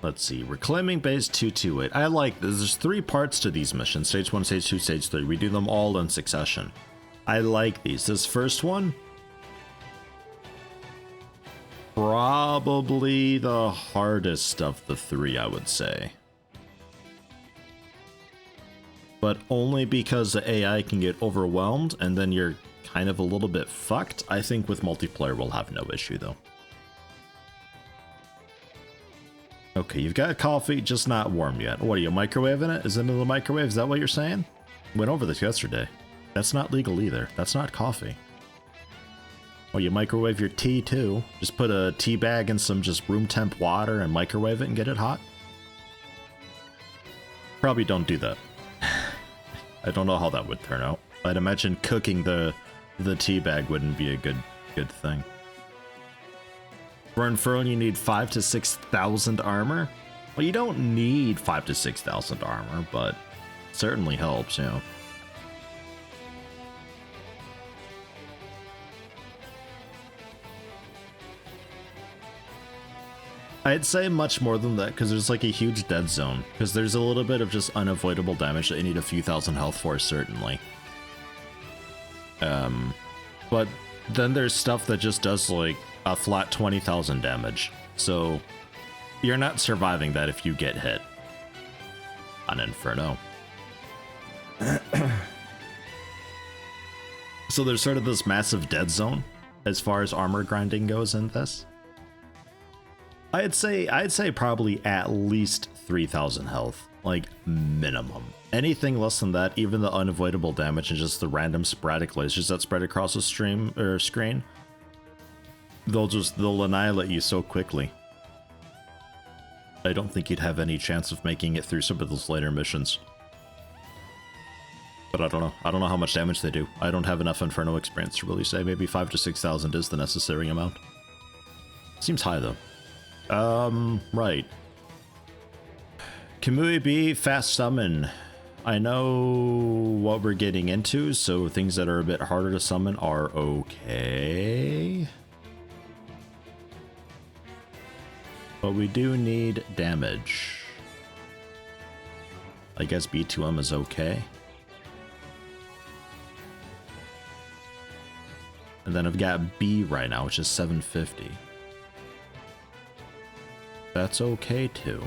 let's see. Reclaiming base 228. I like this. There's 3 parts to these missions. Stage 1, Stage 2, Stage 3. We do them all in succession. I like these. This first one, probably the hardest of the 3, I would say. But only because the AI can get overwhelmed and then you're kind of a little bit fucked. I think with multiplayer we'll have no issue though. Okay, you've got coffee, just not warm yet. What are you microwaving it? Is it in the microwave? Is that what you're saying? Went over this yesterday. That's not legal either. That's not coffee. Oh, you microwave your tea too. Just put a tea bag in some just room temp water and microwave it and get it hot. Probably don't do that. I don't know how that would turn out. I'd imagine cooking the tea bag wouldn't be a good thing. For Inferno, you need 5,000 to 6,000 armor. Well, you don't need 5,000 to 6,000 armor, but it certainly helps, you know. I'd say much more than that, because there's like a huge dead zone. Because there's a little bit of just unavoidable damage that you need a few thousand health for, certainly. But then there's stuff that just does like a flat 20,000 damage. So you're not surviving that if you get hit on Inferno. So there's sort of this massive dead zone as far as armor grinding goes in this. I'd say probably at least 3,000 health, like minimum. Anything less than that, even the unavoidable damage and just the random sporadic lasers that spread across the screen, they'll annihilate you so quickly. I don't think you'd have any chance of making it through some of those later missions. But I don't know. I don't know how much damage they do. I don't have enough Inferno experience to really say. Maybe 5,000 to 6,000 is the necessary amount. Seems high though. Right. Kamui B, fast summon. I know what we're getting into, so things that are a bit harder to summon are okay. But we do need damage. I guess B2M is okay. And then I've got B right now, which is 750. That's okay too.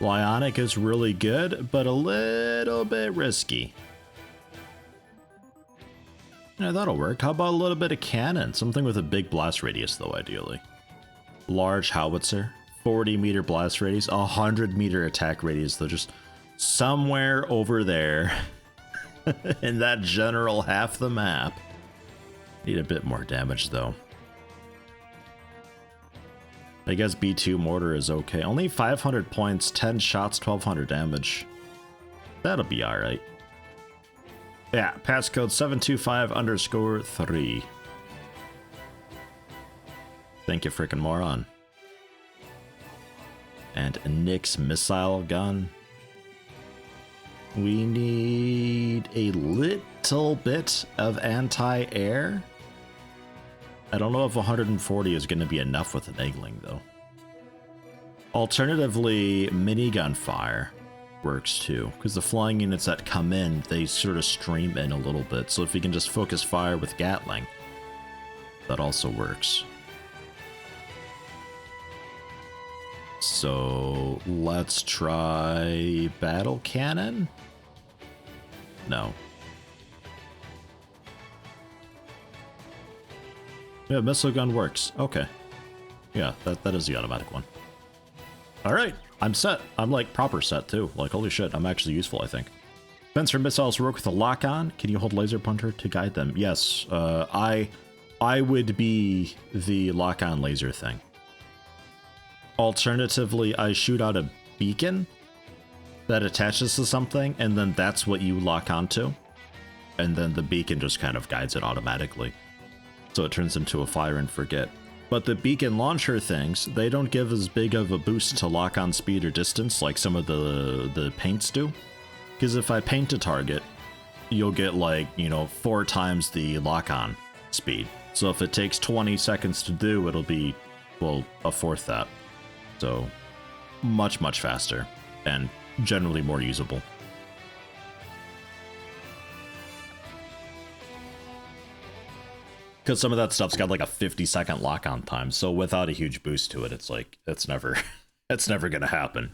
Bionic is really good, but a little bit risky. Yeah, that'll work. How about a little bit of cannon? Something with a big blast radius though, ideally. Large howitzer, 40-meter blast radius, 100-meter attack radius though, just somewhere over there in that general half the map. Need a bit more damage though. I guess B2 mortar is okay. Only 500 points, 10 shots, 1200 damage. That'll be alright. Yeah, passcode 725_3. Thank you, frickin' moron. And Nick's missile gun. We need a little bit of anti-air. I don't know if 140 is going to be enough with an eggling, though. Alternatively, minigun fire works too, because the flying units that come in, they sort of stream in a little bit. So if you can just focus fire with Gatling, that also works. So let's try battle cannon? No. Yeah, missile gun works. Okay. Yeah, that is the automatic one. Alright, I'm set. I'm like proper set too. Like holy shit, I'm actually useful, I think. Fencer missiles work with a lock-on. Can you hold laser punter to guide them? Yes, I would be the lock-on laser thing. Alternatively, I shoot out a beacon that attaches to something, and then that's what you lock onto. And then the beacon just kind of guides it automatically. So it turns into a fire and forget. But the beacon launcher things, they don't give as big of a boost to lock on speed or distance like some of the paints do. Because if I paint a target, you'll get like, 4 times the lock on speed. So if it takes 20 seconds to do, it'll be, well, a fourth that. So much, much faster and generally more usable. Because some of that stuff's got like a 50-second lock-on time, so without a huge boost to it, it's like, it's never gonna happen.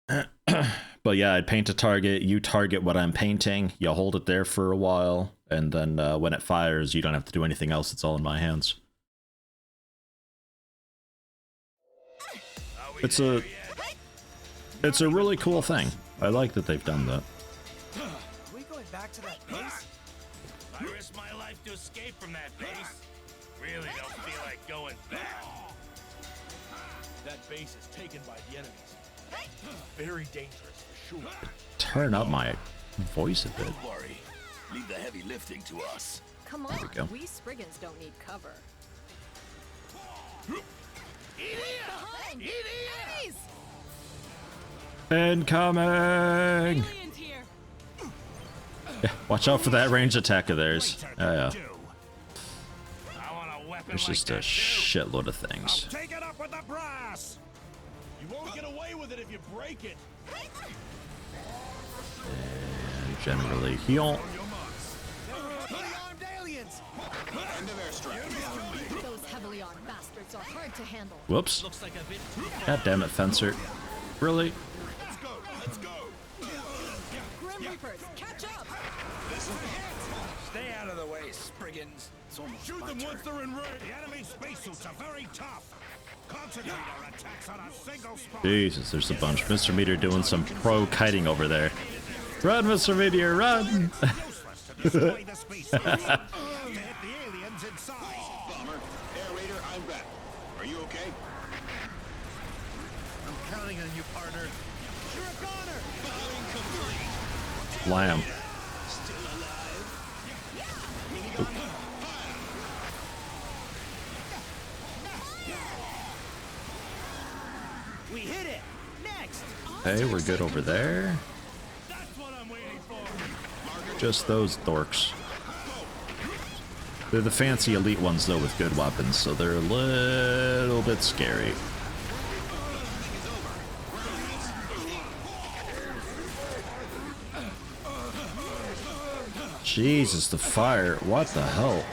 But yeah, I'd paint a target, you target what I'm painting, you hold it there for a while, and then when it fires, you don't have to do anything else, it's all in my hands. It's a really cool thing. I like that they've done that. Are we going back to that base? I risked my life to escape from that base. Really don't feel like going back. That base is taken by the enemies. Very dangerous for sure. Turn up my voice a bit. Don't worry. Leave the heavy lifting to us. Come There we go. on, we Spriggans don't need cover. Behind! Enemies! Incoming! Aliens here! Yeah, watch out for that range attack of theirs. Yeah. I want a weapon There's like just a that too. shitload of things. Take it up with the brass! You won't get away with it if you break it. And generally heal. Fully armed aliens! Those heavily armed bastards are hard to handle. Whoops. Looks like a bit. God damn it, Fencer. Really? Let's go, let's go! Grim Reapers, catch up! Stay out of the way, Spriggans. It's almost Shoot them once they're in range! The enemy spacesuits are very tough! Concentrate our attacks on a single spot! Jesus, there's a bunch. Mr. Meteor doing some pro kiting over there. Run, Mr. Meteor, run! Useless to destroy the spacesuits. To hit the aliens inside. Bomber, Air Raider, I'm back. Are you okay? I'm counting on you, partner. You're a goner! Lamb. We hit it! Next! Okay, we're good over there. That's what I'm waiting for! Just those dorks. They're the fancy elite ones, though, with good weapons, so they're a little bit scary. Jesus, the fire. What the hell?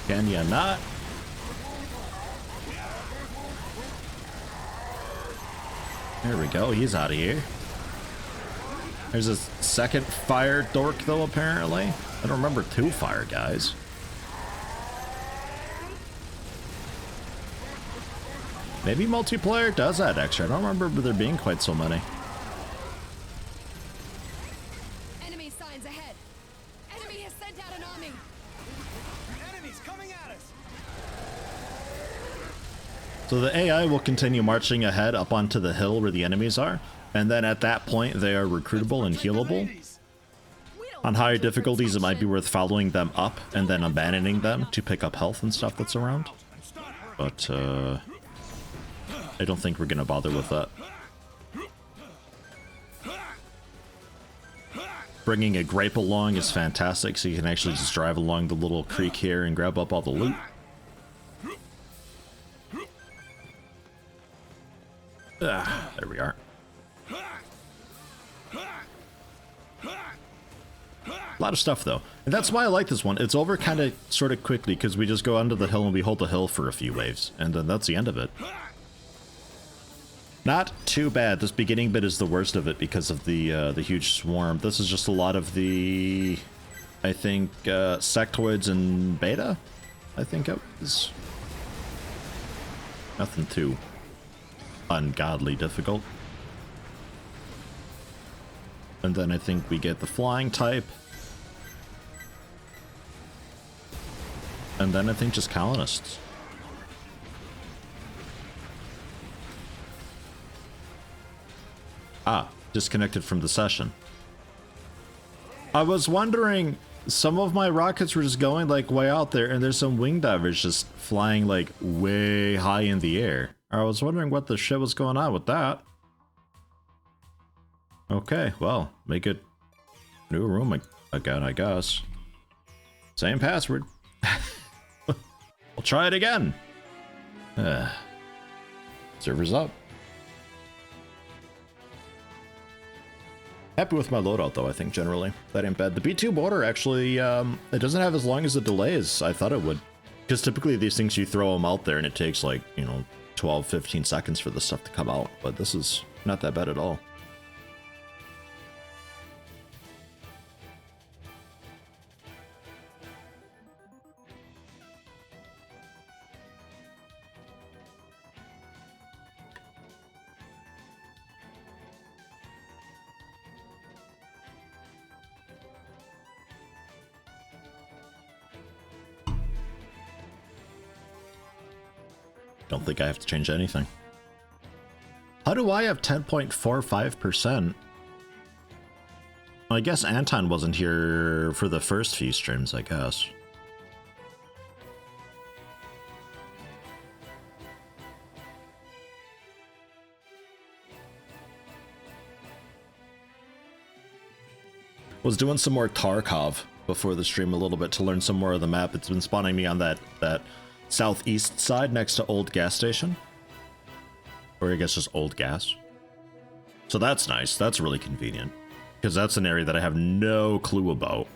Can ya not? There we go, he's out of here. There's a second fire dork, though, apparently. I don't remember two fire guys. Maybe multiplayer does add extra. I don't remember there being quite so many. Enemy signs ahead! Enemy has sent out an army! Enemies coming at us! So the AI will continue marching ahead up onto the hill where the enemies are, and then at that point they are recruitable and healable. We don't On higher need your difficulties, it might be protection. worth following them up and then abandoning them to pick up health and stuff that's around. But, I don't think we're gonna bother with that. Bringing a grape along is fantastic, so you can actually just drive along the little creek here and grab up all the loot. There we are. A lot of stuff, though. And that's why I like this one. It's over kind of sort of quickly, because we just go under the hill and we hold the hill for a few waves. And then that's the end of it. Not too bad. This beginning bit is the worst of it because of the huge swarm. This is just a lot of the, I think, sectoids and beta. I think it was nothing too ungodly difficult. And then I think we get the flying type. And then I think just colonists. Ah, disconnected from the session. I was wondering, some of my rockets were just going like way out there, and there's some wing divers just flying like way high in the air. I was wondering what the shit was going on with that. Okay, well, make it new room again, I guess. Same password. We'll try it again. Server's up. Happy with my loadout though, I think generally. That ain't bad. The B2 border actually, it doesn't have as long as the delay as I thought it would. Because typically these things, you throw them out there and it takes like, you know, 12, 15 seconds for the stuff to come out. But this is not that bad at all. Don't think I have to change anything. How do I have 10.45%? I guess Anton wasn't here for the first few streams, I guess. Was doing some more Tarkov before the stream a little bit to learn some more of the map. It's been spawning me on that southeast side next to Old Gas Station. Or I guess just Old Gas. So that's nice. That's really convenient. Because that's an area that I have no clue about.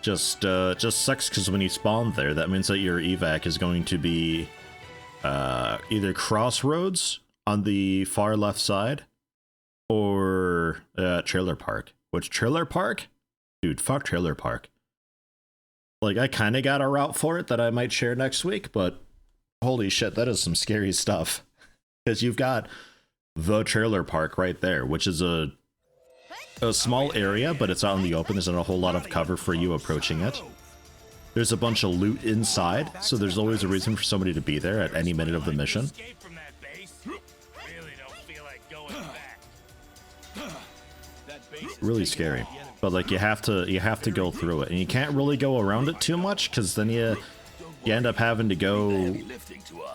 Just sucks because when you spawn there, that means that your evac is going to be either Crossroads on the far left side or Trailer Park. Which Trailer Park? Dude, fuck Trailer Park. Like, I kind of got a route for it that I might share next week, but holy shit, that is some scary stuff. Because you've got the trailer park right there, which is a small area, but it's out in the open. There's not a whole lot of cover for you approaching it. There's a bunch of loot inside, so there's always a reason for somebody to be there at any minute of the mission. Really scary. But like you have to go through it, and you can't really go around it too much because then you end up having to go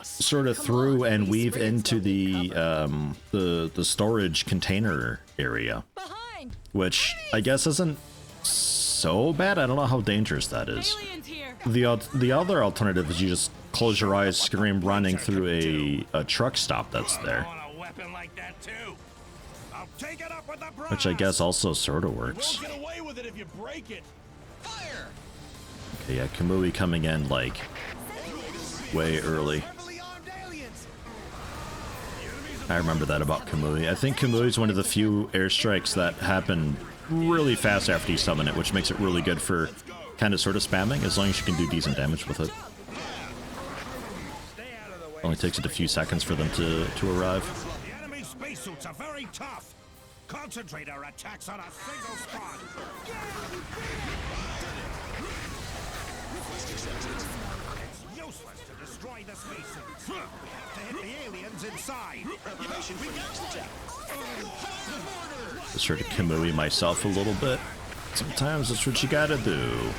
sort of through and weave into the storage container area, which I guess isn't so bad. I don't know how dangerous that is. The other alternative is you just close your eyes, scream, running through a truck stop that's there. Which I guess also sort of works. Okay, yeah, Kamui coming in like way early. I remember that about Kamui. I think Kamui is one of the few airstrikes that happen really fast after you summon it, which makes it really good for kind of sort of spamming, as long as you can do decent damage with it. Only takes it a few seconds for them to arrive. The enemy spacesuits are very tough. Concentrate our attacks on a single spot. It's useless to destroy the spacesuits. We have to hit the aliens inside. Just sort of Kamui myself a little bit. Sometimes that's what you gotta do.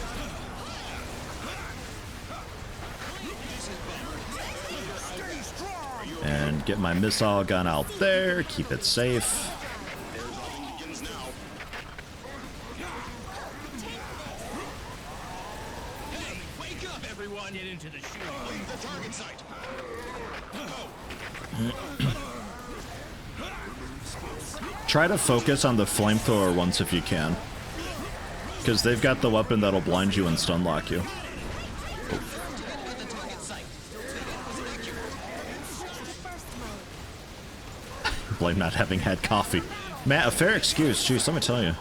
And get my missile gun out there, keep it safe. Try to focus on the flamethrower ones if you can, because they've got the weapon that'll blind you and stun lock you. Blame not having had coffee. Matt, a fair excuse. Jeez, let me tell you.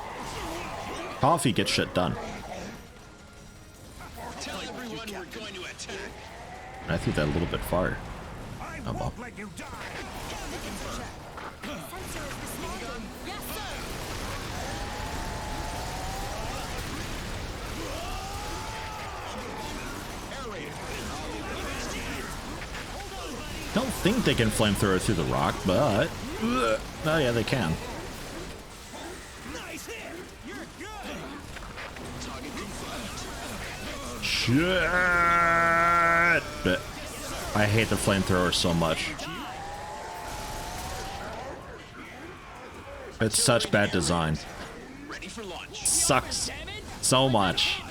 Coffee gets shit done. I threw that a little bit far. Oh well. Don't think they can flamethrower through the rock, but oh yeah, they can. Nice hit. You're good. Shit! But I hate the flamethrower so much. It's such bad design. Ready for launch. Sucks so much.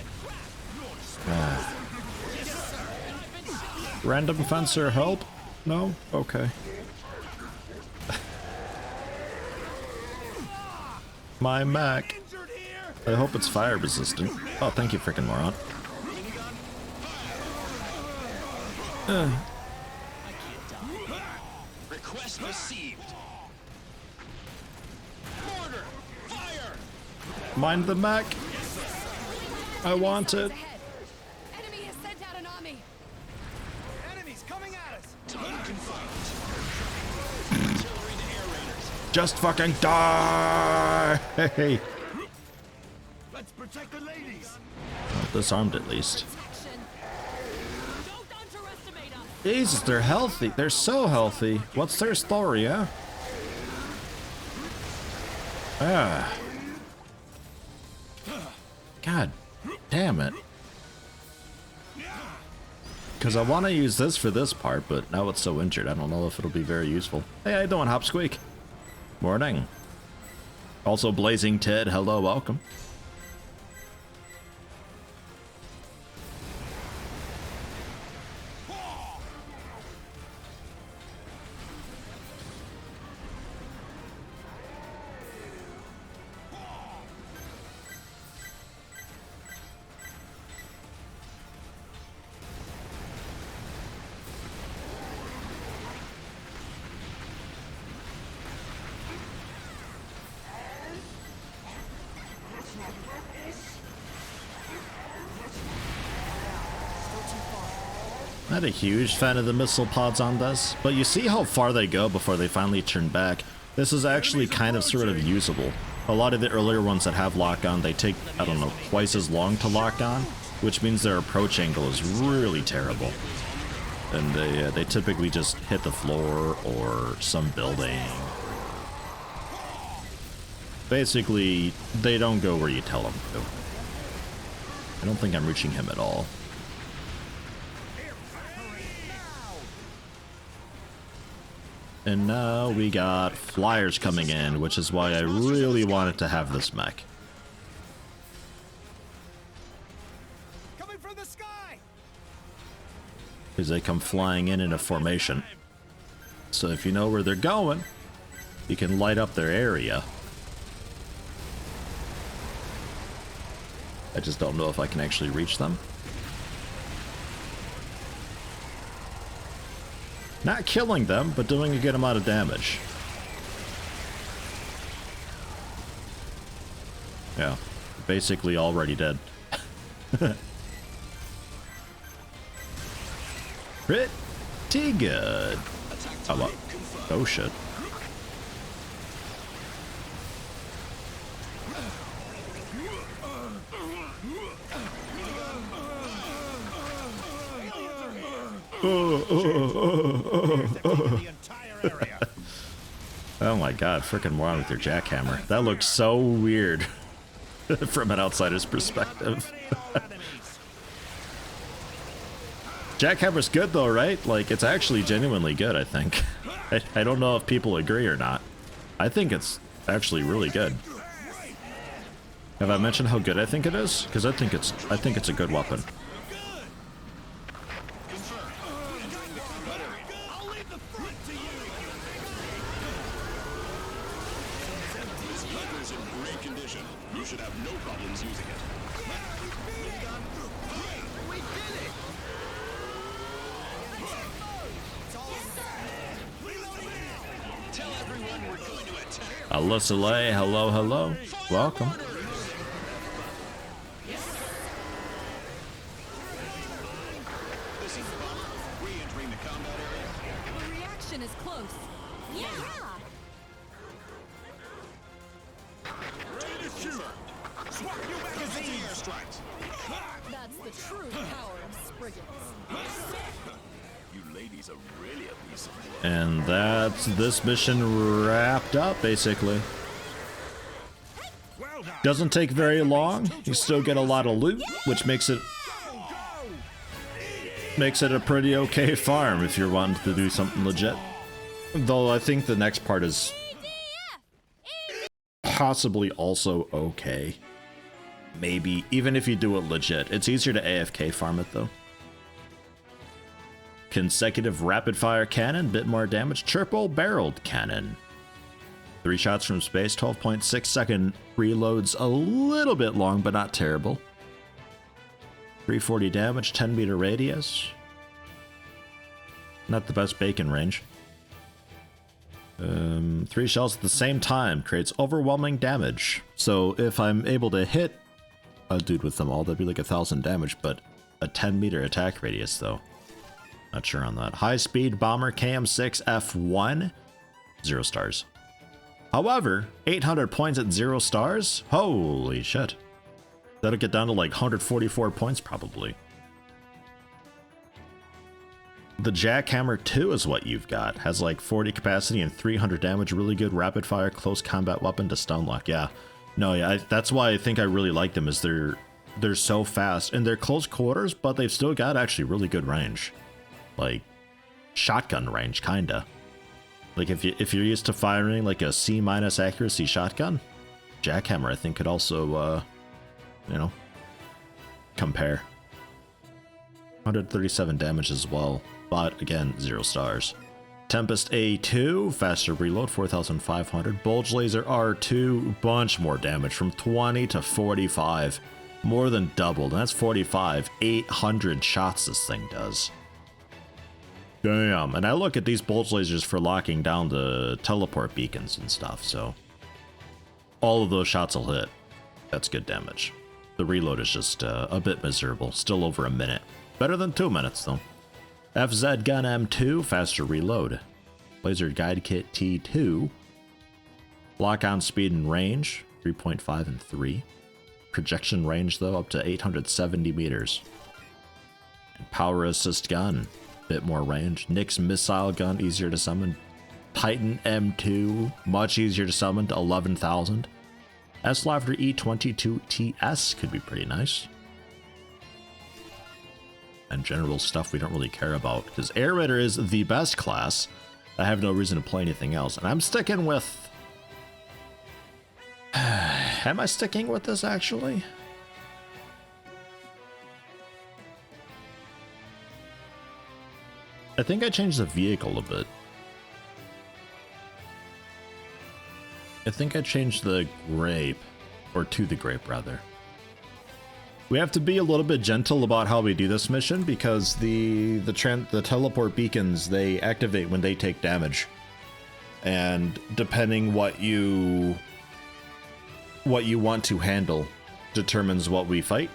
Random fencer help? No? Okay. My Mac. I hope it's fire resistant. Oh, thank you, freaking moron. Request received. Order. Fire. Mind the Mac. I want it. Ahead. Enemy has sent out an army. Enemies coming at us. Target confirmed. Artillery to air raiders. Just fucking die! Hey. Let's protect the ladies. Disarmed at least. Protection. Don't underestimate us. Jesus, they're healthy. They're so healthy. What's their story, yeah? God damn it. Because I want to use this for this part, but now it's so injured, I don't know if it'll be very useful. Hey, how you doing, Hopsqueak? Morning. Also, Blazing Ted, hello, welcome. Not a huge fan of the missile pods on this, but you see how far they go before they finally turn back. This is actually kind of sort of usable. A lot of the earlier ones that have lock on, they take, I don't know, twice as long to lock on, which means their approach angle is really terrible. And they typically just hit the floor or some building. Basically, they don't go where you tell them to. I don't think I'm reaching him at all. And now we got flyers coming in, which is why I really wanted to have this mech. Coming from the sky. Because they come flying in a formation. So if you know where they're going, you can light up their area. I just don't know if I can actually reach them. Not killing them, but doing a good amount of damage. Yeah, basically already dead. Pretty good. Oh, what? Oh shit. The entire area. Oh my god, frickin' moron with your jackhammer. That looks so weird from an outsider's perspective. All enemies. Jackhammer's good though, right? Like, it's actually genuinely good, I think. I don't know if people agree or not. I think it's actually really good. Have I mentioned how good I think it is? Because I think it's a good weapon. I'll leave the front to you. This vehicle is in great condition. You should have no problems using it. We did it. Tell everyone we're going to attack. Alyssa, hello, hello. Welcome. This is the bomber. Re-entering the combat area. The reaction is close. Yeah! Ready to shoot. Swap new magazine. Airstrikes. That's the true power of Spriggans. You ladies are really a piece of work. And that's this mission wrapped up, basically. Well done. Doesn't take very long. You still get a lot of loot, which makes it a pretty okay farm if you're wanting to do something legit. Though I think the next part is possibly also okay. Maybe, even if you do it legit. It's easier to AFK farm it though. Consecutive rapid fire cannon, bit more damage. Triple barreled cannon. 3 shots from space, 12.6 second reloads, a little bit long, but not terrible. 340 damage, 10 meter radius. Not the best bacon range. 3 shells at the same time creates overwhelming damage. So if I'm able to hit a dude with them all, that'd be like 1,000 damage, but a 10 meter attack radius though. Not sure on that. High speed bomber KM6 F1, 0 stars. However, 800 points at 0 stars? Holy shit. That'll get down to like 144 points probably. The Jackhammer 2 is what you've got. Has like 40 capacity and 300 damage. Really good rapid fire close combat weapon to stun lock. Yeah. No, yeah, that's why I think I really like them, is they're so fast and they're close quarters, but they've still got actually really good range. Like shotgun range, kinda. Like if you're used to firing like a C- accuracy shotgun, Jackhammer I think could also you know, compare. 137 damage as well, but again, 0 stars. Tempest A2, faster reload, 4,500. Bulge Laser R2, bunch more damage, from 20 to 45. More than doubled, and that's 45. 800 shots this thing does. Damn, and I look at these Bulge Lasers for locking down the teleport beacons and stuff, so all of those shots will hit. That's good damage. The reload is just a bit miserable, still over a minute. Better than 2 minutes though. FZ Gun M2, faster reload. Laser Guide Kit T2. Lock on speed and range, 3.5 and 3. Projection range though, up to 870 meters. And power assist gun, bit more range. Nyx missile gun, easier to summon. Titan M2, much easier to summon, to 11,000. S-Laughter E22TS could be pretty nice. And general stuff we don't really care about, because Air Raider is the best class. I have no reason to play anything else, and I'm sticking with... Am I sticking with this, actually? I think I changed the vehicle a bit. I think I changed the grape, or to the grape, rather. We have to be a little bit gentle about how we do this mission, because the teleport beacons, they activate when they take damage, and depending what you want to handle determines what we fight.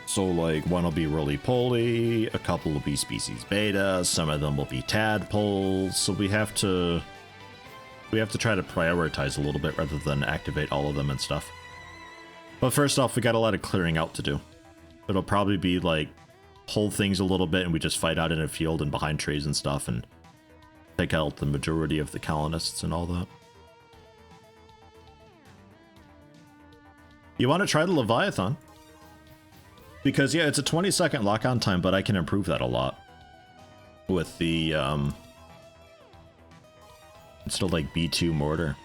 So like one will be roly poly, a couple will be species beta, some of them will be tadpoles. So we have to try to prioritize a little bit rather than activate all of them and stuff. But first off, we got a lot of clearing out to do. It'll probably be like hold things a little bit and we just fight out in a field and behind trees and stuff and take out the majority of the colonists and all that. You want to try the Leviathan? Because yeah, it's a 20-second lock-on time, but I can improve that a lot with the it's still like B2 mortar.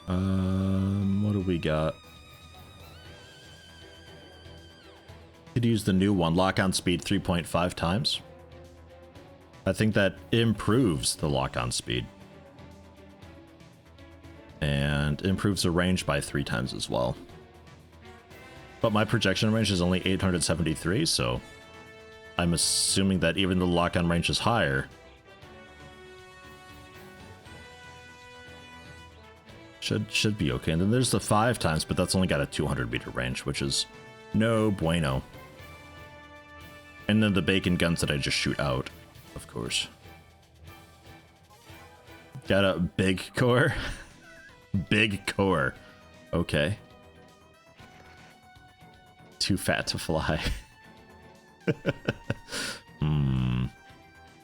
What do we got? Could use the new one, lock-on speed 3.5 times. I think that improves the lock-on speed. And improves the range by 3 times as well. But my projection range is only 873, so I'm assuming that even the lock-on range is higher. Should be okay. And then there's the 5 times, but that's only got a 200 meter range, which is no bueno. And then the bacon guns that I just shoot out, of course. Got a big core. Big core. Okay. Too fat to fly.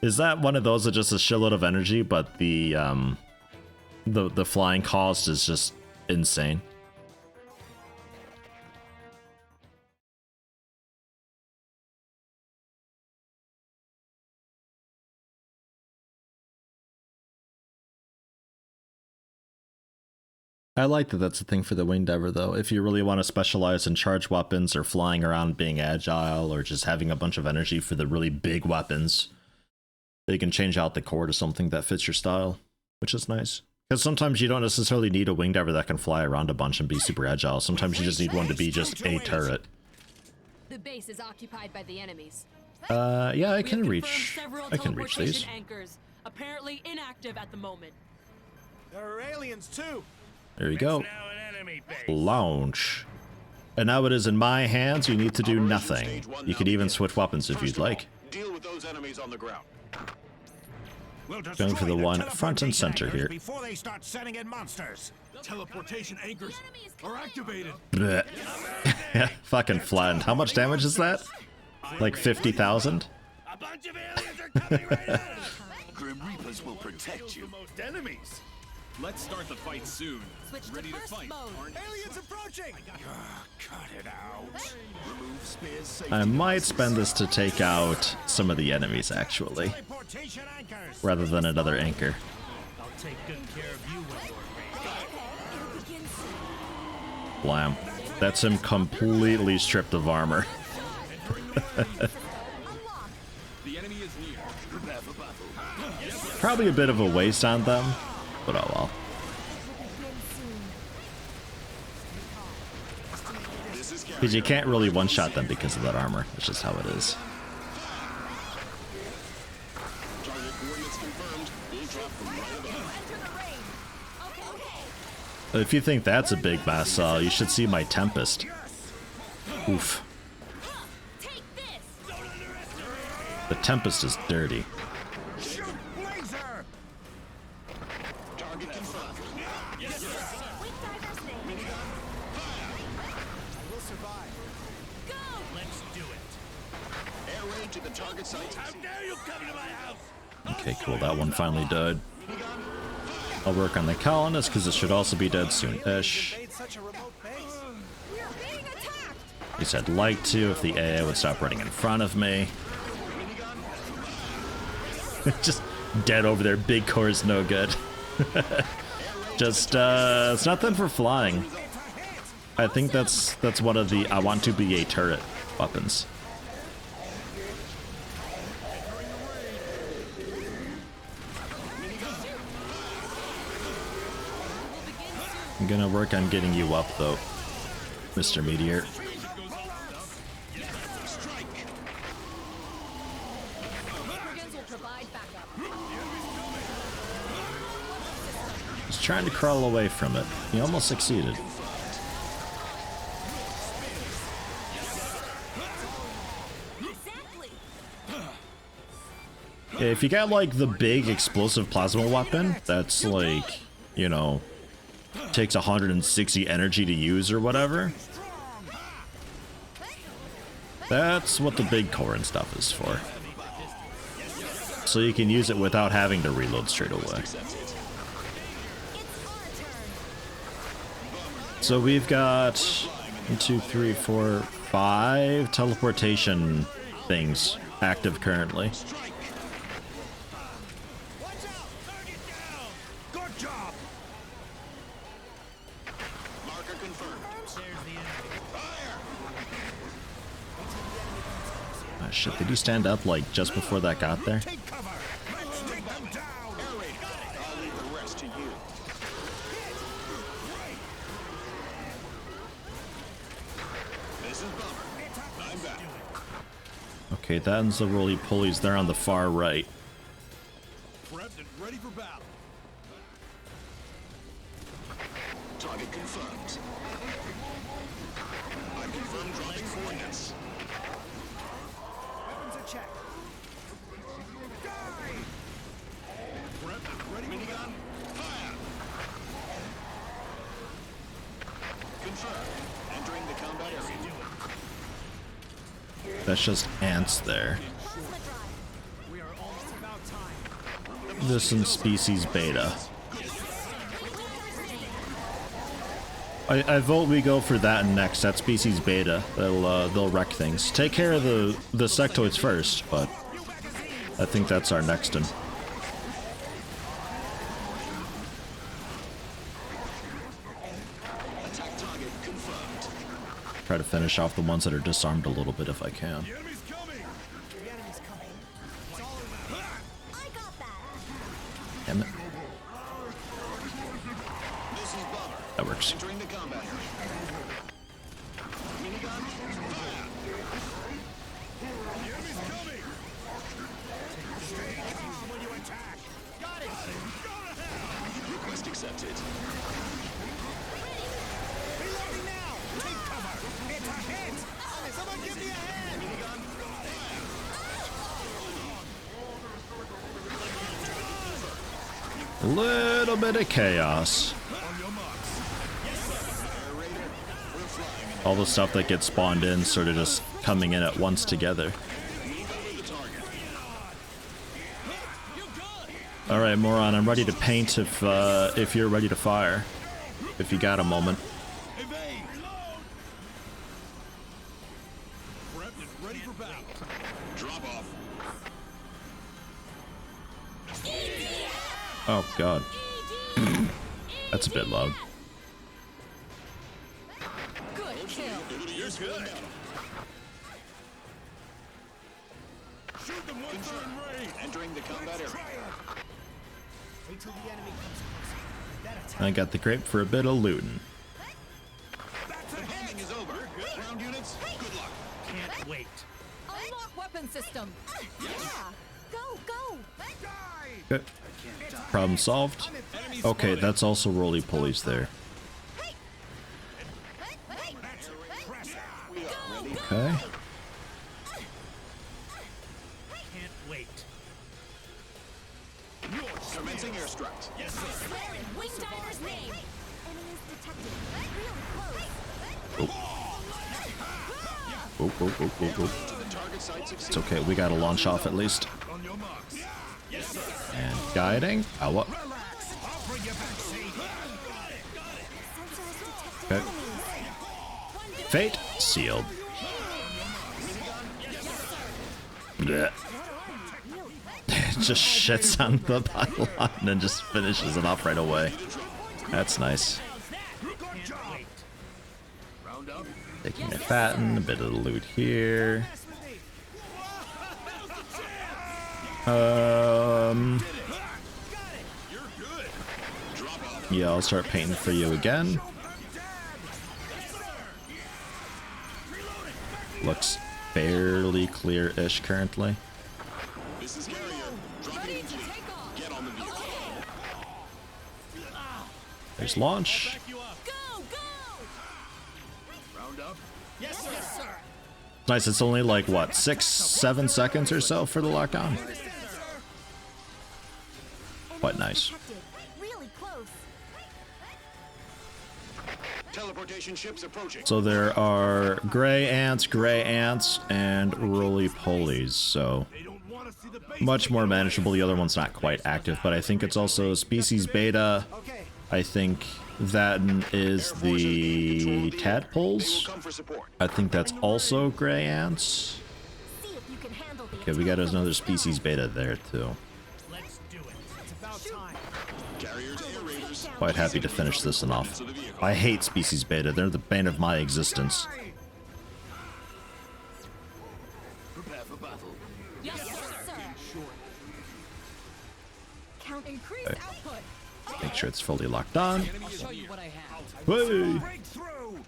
Is that one of those that just a shitload of energy, but the flying cost is just insane? I like that that's a thing for the Winged Ever, though. If you really want to specialize in charge weapons or flying around being agile or just having a bunch of energy for the really big weapons, they can change out the core to something that fits your style, which is nice. Because sometimes you don't necessarily need a Winged Ever that can fly around a bunch and be super agile. Sometimes you just need one to be just a turret. The base is occupied by the enemies. Yeah, I can We have reach. confirmed several I can reach these. teleportation anchors, apparently inactive at the moment. There are aliens too. There you go. Now an enemy base. Launch. And now it is in my hands. You need to do nothing. You could even switch weapons if you'd like. Deal with those enemies on the ground. We'll Going for the one front and teleportation center anchors here. before they start sending in monsters. Teleportation anchors are activated. Blech. Fucking flattened. How much damage is that? Like 50,000? A bunch of aliens are coming right at us. Grim Reapers will protect you. Most enemies. Let's start the fight soon. Switch to Ready to burst fight, mode. aren't you? Aliens approaching. Cut it out. Remove spears safety I might devices. spend this to take out some of the enemies, actually, Teleportation anchors. rather than another anchor. I'll take good care of you when you're ready. Blam. That's him completely stripped of armor. The enemy is near. Prepare for battle. Probably a bit of a waste on them, but oh well. This is Because you can't really one-shot them because of that armor. It's just how it is. Target coordinates confirmed. We'll drop from right above. If you think that's a big mess, you should see my Tempest. Oof. Take this! The Tempest is dirty. Shoot laser. Target confirmed. Let's do it. Air raid to the target site. How dare you come to my house? Okay, cool. That one finally died. I'll work on the colonist because it should also be dead soon-ish. Made such a remote base. We're being attacked! At least I'd like to if the AA would stop running in front of me. Just dead over there. Big core is no good. Just, it's nothing for flying. I think that's one of the I want to be a turret weapons. I'm gonna work on getting you up though, Mr. Meteor. Brigands will provide backup. He's trying to crawl away from it. He almost succeeded. Exactly! If you got like the big explosive plasma weapon, that's like, you know, takes 160 energy to use or whatever. That's what the big core and stuff is for. So you can use it without having to reload straight away. So we've got 1, 2, 3, 4, 5 teleportation things active currently. Watch out. Target down. Good job. Marker confirmed. There's the enemy. Ah, shit, did he stand up like just before that got there? Take cover. Let's take them down. Air raid. I'll leave the rest to you. This is Bomber. I'm back. Okay, that ends the roly-polies there on the far right. Prepped and ready for battle. Target confirmed. I confirm dropping coordinates. Weapons are checked. Prepped and ready for Minigun. battle. Fire. Confirmed. Entering the combat area. That's just ants there. We are almost about time. This is species beta. I vote we go for that next. That species beta. They'll wreck things. Take care of the sectoids first, but I think that's our next one. try to finish off the ones that are disarmed a little bit if I can. The enemy's coming. The enemy's coming. It's all around. I got that. Damn it. This is Bomber. That works. Entering the combat area. Minigun, fire! The enemy's coming. Stay calm when you attack. Got it. Request accepted. Reloading now. Take cover. It's a hit. Someone give me a hand. Minigun, A little bit of chaos. On your marks. Fire Raider. We're flying. All the stuff that gets spawned in sort of just coming in at once together. Move over the target. All right, Moron, I'm ready to paint if you're ready to fire. If you got a moment. Evade. Prepped and ready for battle. Drop off. Oh god. That's a bit loud. Good kill. Able to use good. Shoot them once they're in range. Entering the combat area. Wait till the enemy comes closer. That attack. I got the grape for a bit of looting. That's a The hit. bombing is over. Ground units, good luck. Can't wait. Unlock weapon system. Yeah. Go, go. Die. Okay. Problem solved. Okay, that's also roly-polies there. That's impressive. We are ready. Okay. Can't wait. Commencing airstrikes. Swear in Wing Diver's name. Enemies detected. Really close. Oh, oh, oh, oh, oh. To the target site succeed. It's okay, we got a launch off at least. On your marks. And guiding. Oh, what? Relax. I'll bring you back safe. Sensors detected Okay. enemies. Fate sealed. Blech. Just shits on the pylon and then just finishes it off right away. That's nice. Good job. Round up. Taking a fatten, a bit of the loot here. Yeah, I'll start painting for you again. Looks fairly clear-ish currently. This is Carrier. Dropping in. Get on the vehicle. There's launch. Go, go. Round up. Yes, sir. Nice, it's only like, what, 6-7 seconds or so for the lockdown? Quite nice. Detected. Really close. Teleportation ships approaching. So there are gray ants, and roly-polies, so They don't want to see the base. much more manageable. The other one's not quite active, but I think it's also species beta. Okay. I think that is the tadpoles. Come for support. I think that's also gray ants. See if you can handle the Okay, we got another species beta there too. Let's do it. It's about time. Carriers, air raiders. Quite happy to finish this one off. To the vehicle. I hate species beta. They're the bane of my existence. Prepare for battle. Yes, sir. count. Increase output. Make sure it's fully locked on. I'll show you what I have. Hey. Breakthrough.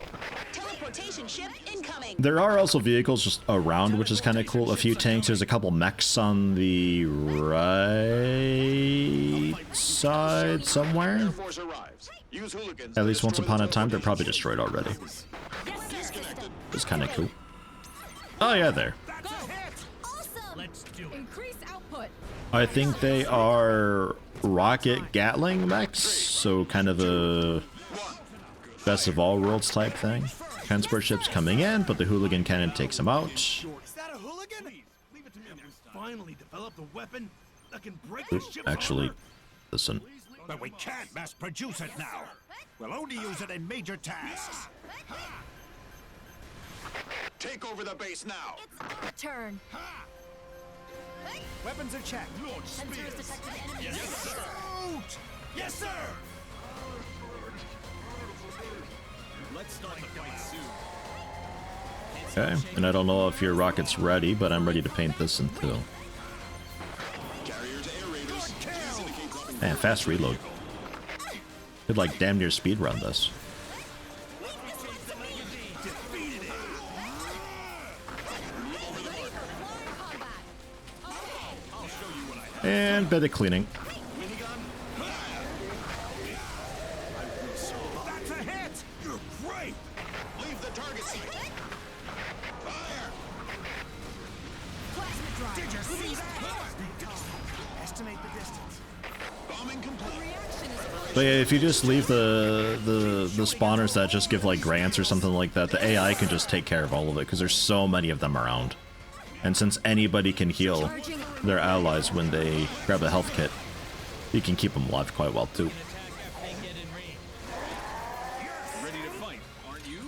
Teleportation ship incoming. There are also vehicles just around, which is kind of cool. A few tanks. There's a couple mechs on the right side somewhere. Air Force arrives. Use hooligans. At least to once destroy upon a the time, they're probably teleportation destroyed already. Disconnected. It's kind of cool. Oh yeah, there. That's a hit. Awesome. Let's do it. Increase output. I think they are rocket Gatling mechs, so kind of a best of all worlds type thing. Transport ships coming in, but the hooligan cannon takes them out. Is that a hooligan? Leave it to me. Finally developed a weapon that can break the ship's Actually, armor. listen. But we can't mass produce it now. We'll only use it in major tasks. Take over the base now. It's our turn. Weapons are checked. Launch Sensors spears. detected enemies. Shoot! Yes, sir. Let's start the fight soon. Okay, and I don't know if your rocket's ready, but I'm ready to paint this in too. Carrier to air raiders. Please indicate dropping Man, fast reload. Could like damn near speed run this. And bit of cleaning. That's a hit! You're great! Leave the target site. Fire! Plasma drive. Did you see that? Estimate the distance. Bombing complete. But yeah, if you just leave the spawners that just give like grants or something like that, the AI can just take care of all of it because there's so many of them around. And since anybody can heal their allies when they grab a health kit, you can keep them alive quite well too. Ready to fight, aren't you?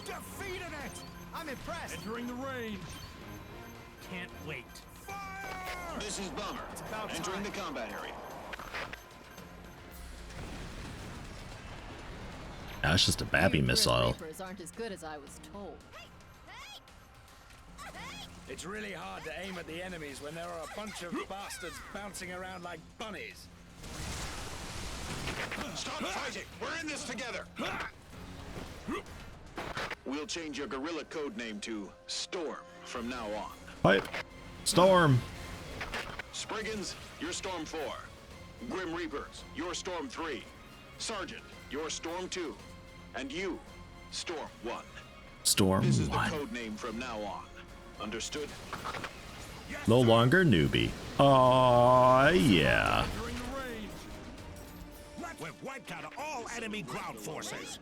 Defeated it! I'm impressed. Entering the range. Can't wait. Fire! This is Bomber. about Entering time. the combat area. That's just a babby missile. Reapers aren't as good as I was told. It's really hard to aim at the enemies when there are a bunch of bastards bouncing around like bunnies. Stop fighting! We're in this together! We'll change your guerrilla code name to Storm from now on. Pipe. Storm. Spriggans, you're Storm 4. Grim Reapers, you're Storm 3. Sergeant, you're Storm 2. And you, Storm 1. Storm This is the 1. code name from now on. Understood? No longer newbie. Aw, yeah. Entering the range. We've wiped out all enemy ground forces.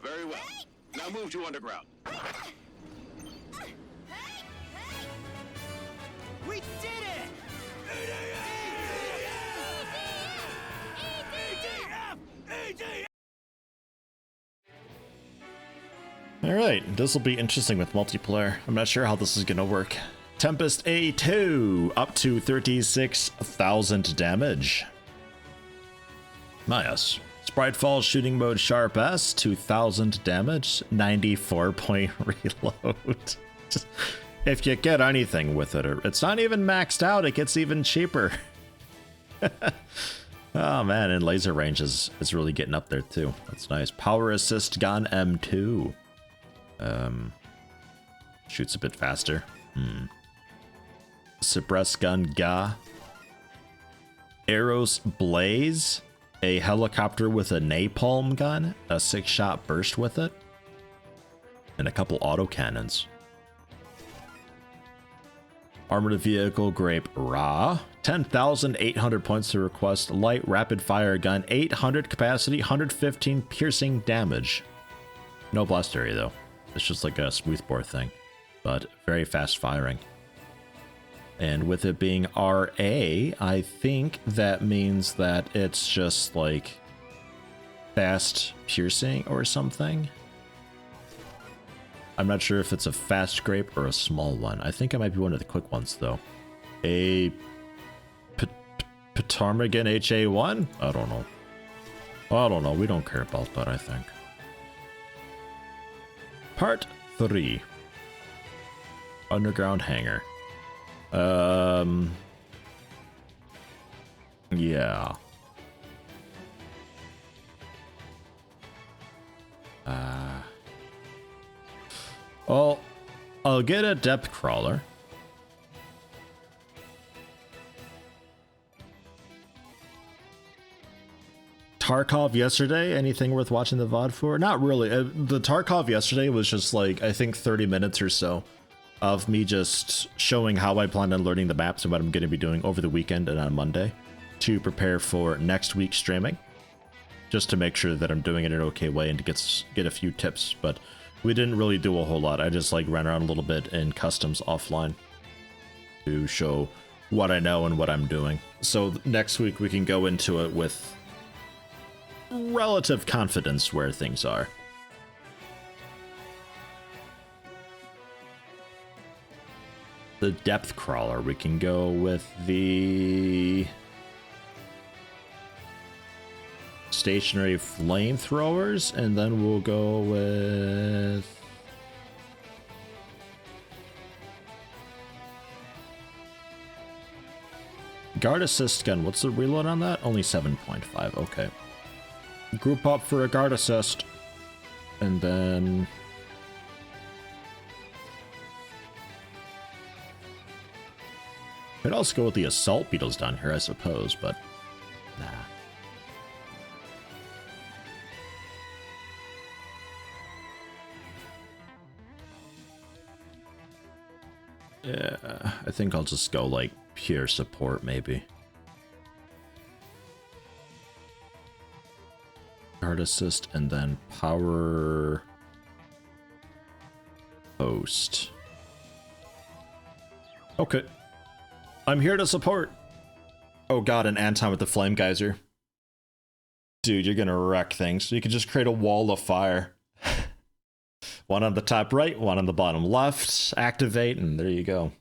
Very well. Now move to underground. We did it! Alright, this will be interesting with multiplayer. I'm not sure how this is gonna work. Tempest A2, up to 36,000 damage. Nice. Spritefall shooting mode sharp S, 2,000 damage, 94 point reload. If you get anything with it, it's not even maxed out, it gets even cheaper. Oh man, and laser range is really getting up there too. That's nice. Power assist gun M2. Shoots a bit faster. Suppress gun Ga. Arrows Blaze. A helicopter with a napalm gun. A 6-shot burst with it. And a couple autocannons. Armored vehicle Grape Ra. 10,800 points to request. Light rapid fire gun. 800 capacity. 115 piercing damage. No blast area though. It's just like a smoothbore thing. But very fast firing. And with it being RA, I think that means that it's just like fast piercing or something. I'm not sure if it's a fast grape or a small one. I think it might be one of the quick ones though. A Ptarmigan HA1? I don't know. I don't know. We don't care about that, I think. Part 3. Underground hangar. Yeah. Well, I'll get a depth crawler. Tarkov yesterday, anything worth watching the VOD for? Not really. The Tarkov yesterday was just like, I think 30 minutes or so of me just showing how I plan on learning the maps and what I'm going to be doing over the weekend and on Monday to prepare for next week's streaming. Just to make sure that I'm doing it in an okay way and to get a few tips. But we didn't really do a whole lot. I just like ran around a little bit in customs offline to show what I know and what I'm doing. So next week we can go into it with relative confidence where things are. The depth crawler, we can go with the stationary flamethrowers, and then we'll go with... Guard assist gun. What's the reload on that? Only 7.5. Okay. Group up for a guard assist. And then... I'd also go with the assault beetles down here, I suppose, but... Nah. Yeah, I think I'll just go, like, pure support, maybe. Guard assist, and then power... Host. Okay. I'm here to support. Oh god, an Anton with the flame geyser. Dude, you're gonna wreck things. You can just create a wall of fire. One on the top right, one on the bottom left. Activate, and there you go.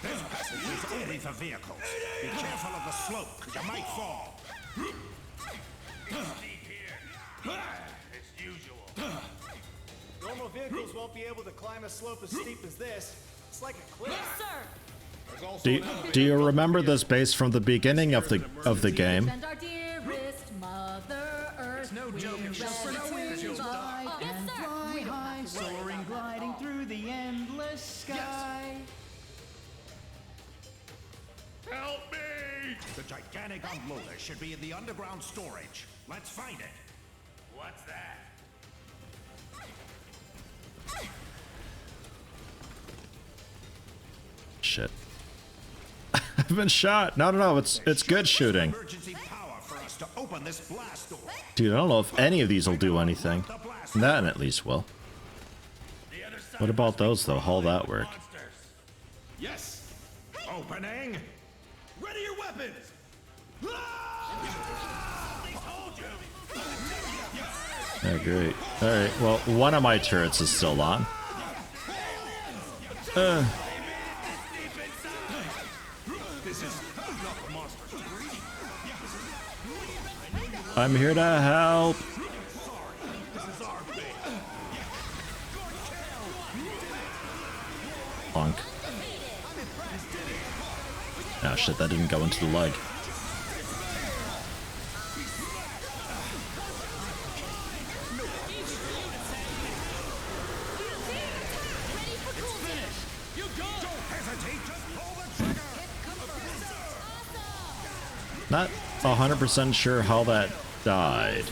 This passage is only for vehicles. Be careful of the slope, you might fall. Steep here. As usual. Normal vehicles won't be able to climb a slope as steep as this. It's like a cliff. Yes, sir. Do you remember this base from the beginning of the game? And our dearest Mother Earth. No joke if she'll ready sprint, to she'll die. die Yes, and sir. fly We don't high, have to worry soaring, about that. gliding through the endless sky. Help me! The gigantic unloader should be in the underground storage. Let's find it. What's that? Shit. I've been shot. No, it's good shooting. Emergency power for us to open this blast door. Dude, I don't know if any of these will do anything. That at least will. The other side What about those though? How'll that work? monsters. Yes. Opening. Ready your weapons. Oh, great. Alright, well, one of my turrets is still on. I'm here to help. Punk. Oh shit, that didn't go into the leg. Not 100% sure how that died.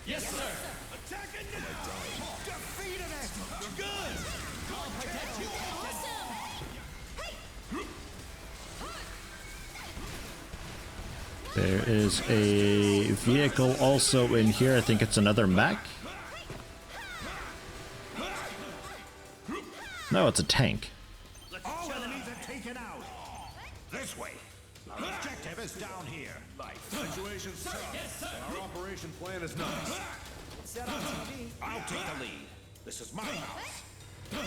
Yes, sir. Attack it now. Defeated it. Good. I'll protect you. There is a vehicle also in here. I think it's another mech. No, it's a tank. All enemies are taken out. This way. Our objective is down here. Situation's tough. Yes, sir. Our operation plan is nice. Set on TV. I'll take the lead. This is my house. We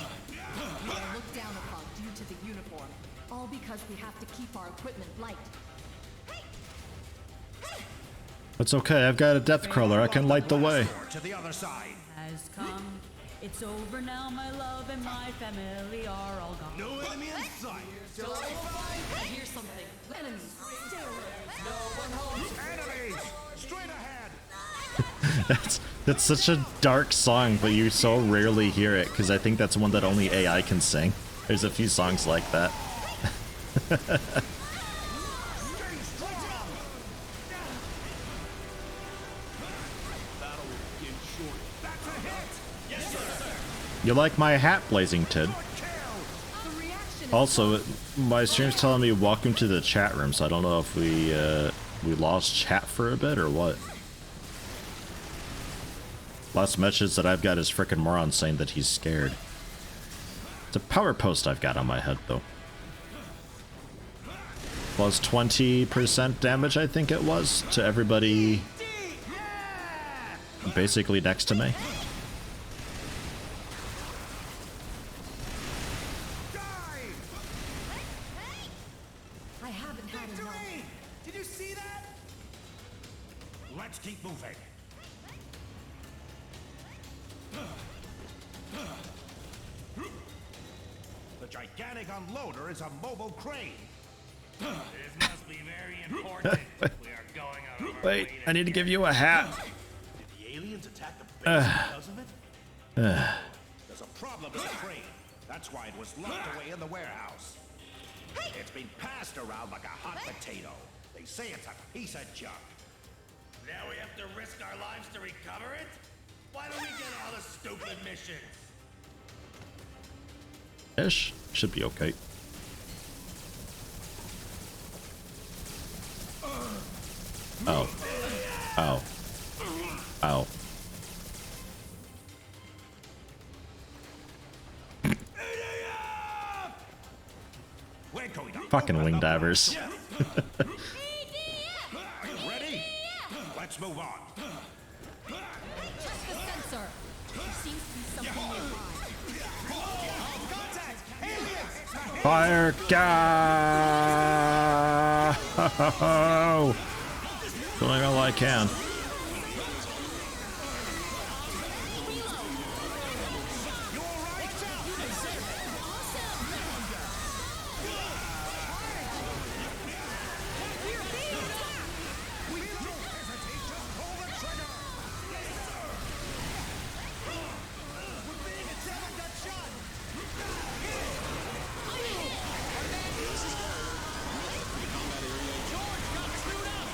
are looked down upon due to the uniform. All because we have to keep our equipment light. It's okay, I've got a depth crawler. I can light the way. To the other side. Has come. It's over now, my love and my family are all gone. No enemy in sight. I hear something. Enemies. Enemies! Straight ahead! That's such a dark song, but you so rarely hear it, because I think that's one that only AI can sing. There's a few songs like that. You like my hat, Blazing Tid? Also, my stream's telling me welcome to the chat room, so I don't know if we lost chat for a bit or what. Last message that I've got is frickin' Moron saying that he's scared. It's a power post I've got on my head, though. plus 20% damage, I think it was, to everybody basically next to me. I haven't had enough. Did you see that? Let's keep moving. The gigantic unloader is a mobile crane. This must be very important. We are going out of our Wait, way I need to give you a hat. Did the aliens attack the base because of it? There's a problem with the crane. That's why it was locked away in the warehouse. It's been passed around like a hot potato. They say it's a piece of junk. Now we have to risk our lives to recover it? Why don't we get all the stupid missions? Ish. Should be okay. Oh. Oh. Oh. We're going to Fucking wing divers. Are you ready? Let's move on. Check the sensor. There seems to be something nearby. Fire go! Doing all I can.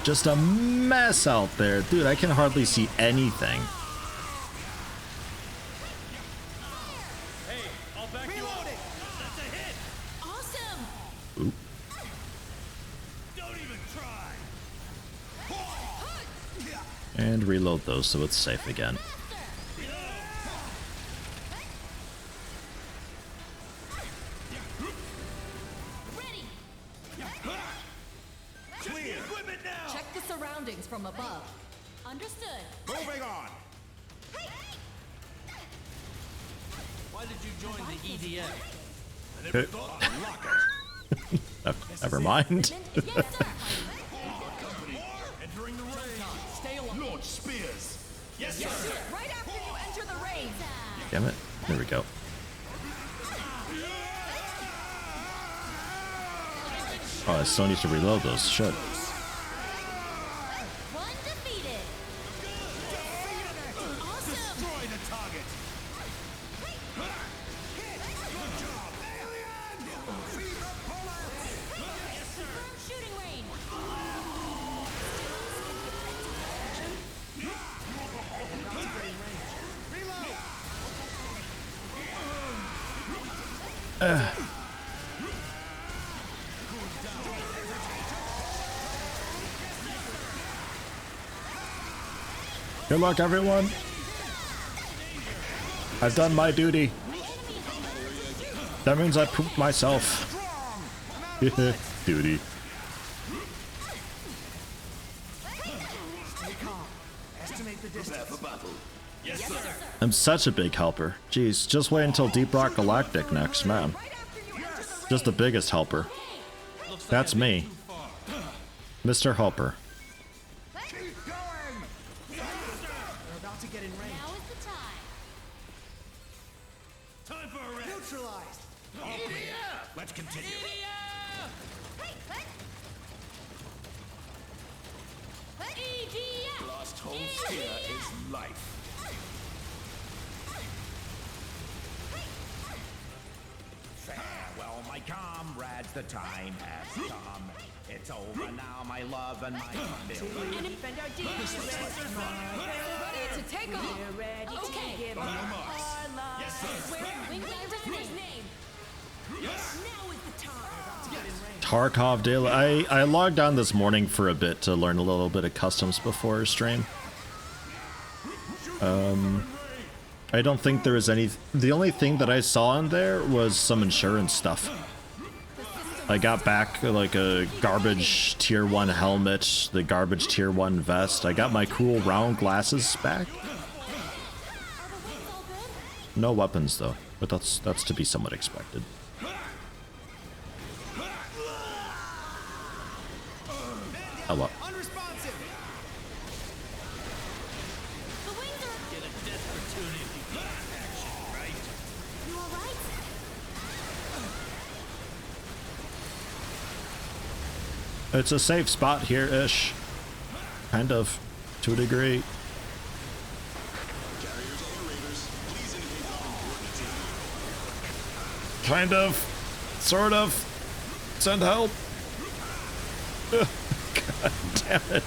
Just a mess out there. Dude, I can hardly see anything. Hey, I'll back you up. That's a hit. Awesome! Oop. Don't even try! And reload those so it's safe again. Check the surroundings from above. Understood. Moving on. Why did you join the EDF? Unlock it. Never mind. Yes, sir. Entering the range. Stay along. Launch spears. Yes, sir. Right after you enter the rain. Damn it. There we go. Oh, I still need to reload those. Shit. One defeated. Awesome. Destroy the target. Confirm shooting range. Good luck, everyone. I've done my duty. That means I pooped myself. Duty. Estimate the distance. Yes, sir. I'm such a big helper. Jeez, just wait until Deep Rock Galactic next, man. Just the biggest helper. That's me. Mr. Helper. Keep going. They're about to get in range. Now is the time. Time for a rest. Neutralized. Let's continue. EDF. Last whole sphere is life. Farewell, my comrades. The time has come. It's over now, my love and my family. And defend our deeds. Ready to take off. We're ready Okay. to give up our lives. Yes, sir. We're wing divers in his name. Now is the time. Tarkov daily. I logged on this morning for a bit to learn a little bit of customs before stream. I don't think there was any. The only thing that I saw in there was some insurance stuff. The system I got back like a garbage tier 1 helmet, the garbage tier 1 vest. I got my cool round glasses back. No weapons though, but that's to be somewhat expected. Oh well. Unresponsive. The wings are... Get a death opportunity if you get action, right? You alright? It's a safe spot here-ish. Kind of, to a degree. Kind of, sort of. Send help. God damn it.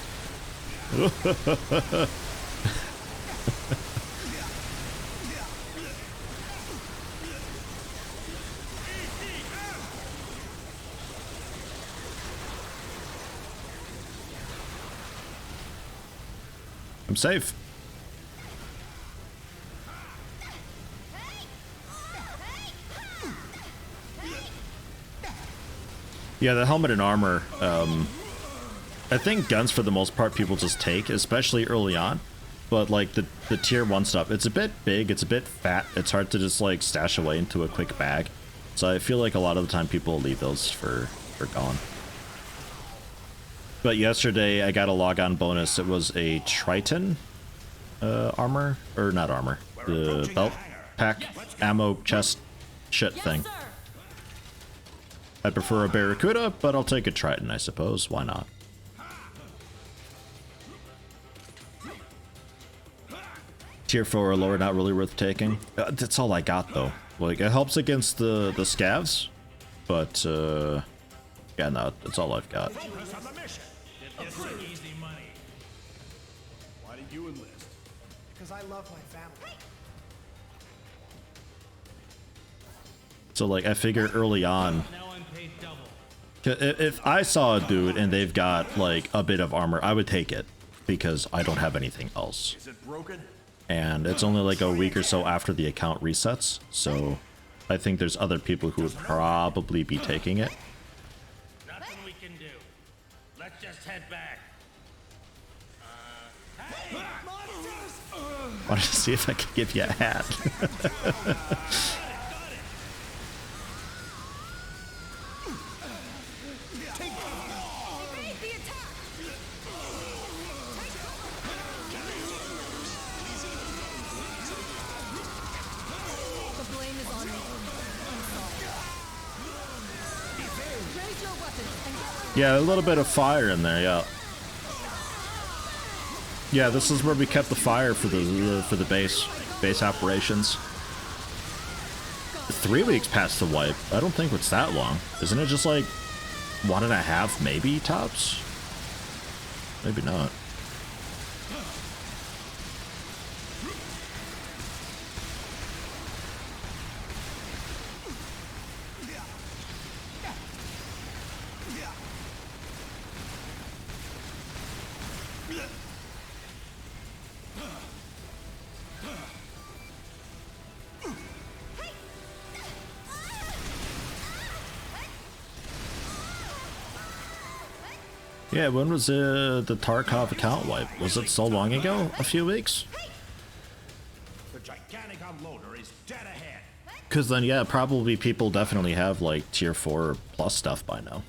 I'm safe. Yeah, the helmet and armor, I think guns for the most part people just take, especially early on. But like the tier 1 stuff, it's a bit big, it's a bit fat, it's hard to just like stash away into a quick bag. So I feel like a lot of the time people leave those for gone. But yesterday I got a log on bonus. It was a Triton armor, or not armor, the belt pack, ammo, chest, shit thing. I prefer a Barracuda, but I'll take a Triton, I suppose. Why not? Tier 4 or lower, not really worth taking. That's all I got, though. Like, it helps against the scavs, but, yeah, no, that's all I've got. Focus on the mission. This is easy money. Why did you enlist? Because I love my family. So, like, I figure early on, Now I'm paid double. if I saw a dude and they've got, like, a bit of armor, I would take it, because I don't have anything else. Is it broken? And it's only like a week or so after the account resets, so I think there's other people who would probably be taking it. Nothing we can do. Let's just head back. Wanted to see if I could give you a hat. Evade the attack! The blame is on me. I'm sorry. Raise your weapons and get Yeah, a little bit of fire in there, yeah. Yeah, this is where we kept the fire for the base operations. 3 weeks past the wipe. I don't think it's that long. Isn't it just like 1.5 maybe tops? Maybe not. Yeah, when was the Tarkov account wipe? Was it so long ago? A few weeks? The gigantic unloader is dead ahead. Because then, yeah, probably people definitely have like tier 4 plus stuff by now.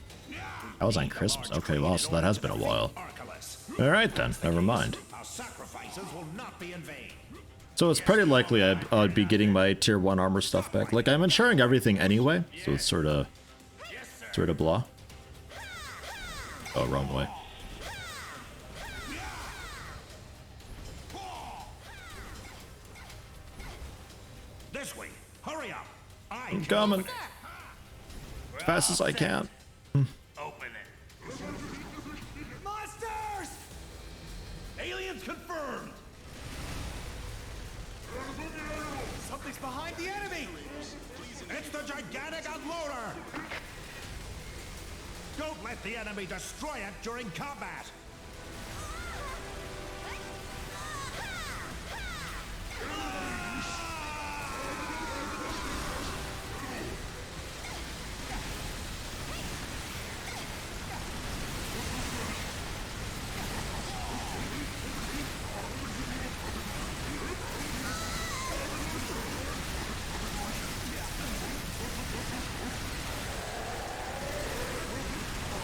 That was on Christmas. Okay, well, so that has been a while. Arcalex. Alright then, never mind. Our sacrifices will not be in vain. So it's pretty likely I'd be getting my tier 1 armor stuff back. Like, I'm insuring everything anyway, so it's sort of blah. Oh, wrong way. This way. Hurry up. I'm coming. As fast as I can. Open it. Monsters! Aliens confirmed. Something's behind the enemy! It's the gigantic unloader. Don't let the enemy destroy it during combat.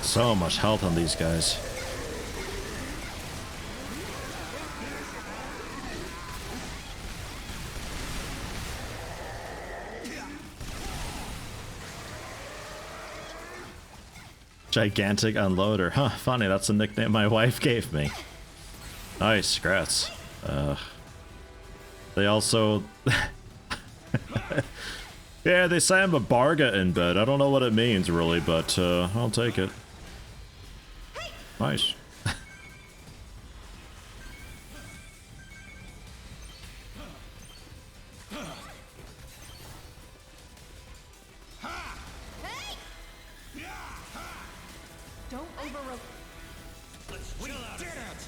So much health on these guys. Gigantic unloader. Huh, funny, that's the nickname my wife gave me. Nice, congrats. They also... yeah, they say I'm a barga in bed. I don't know what it means, really, but I'll take it. Nice. Don't overrule. We did it!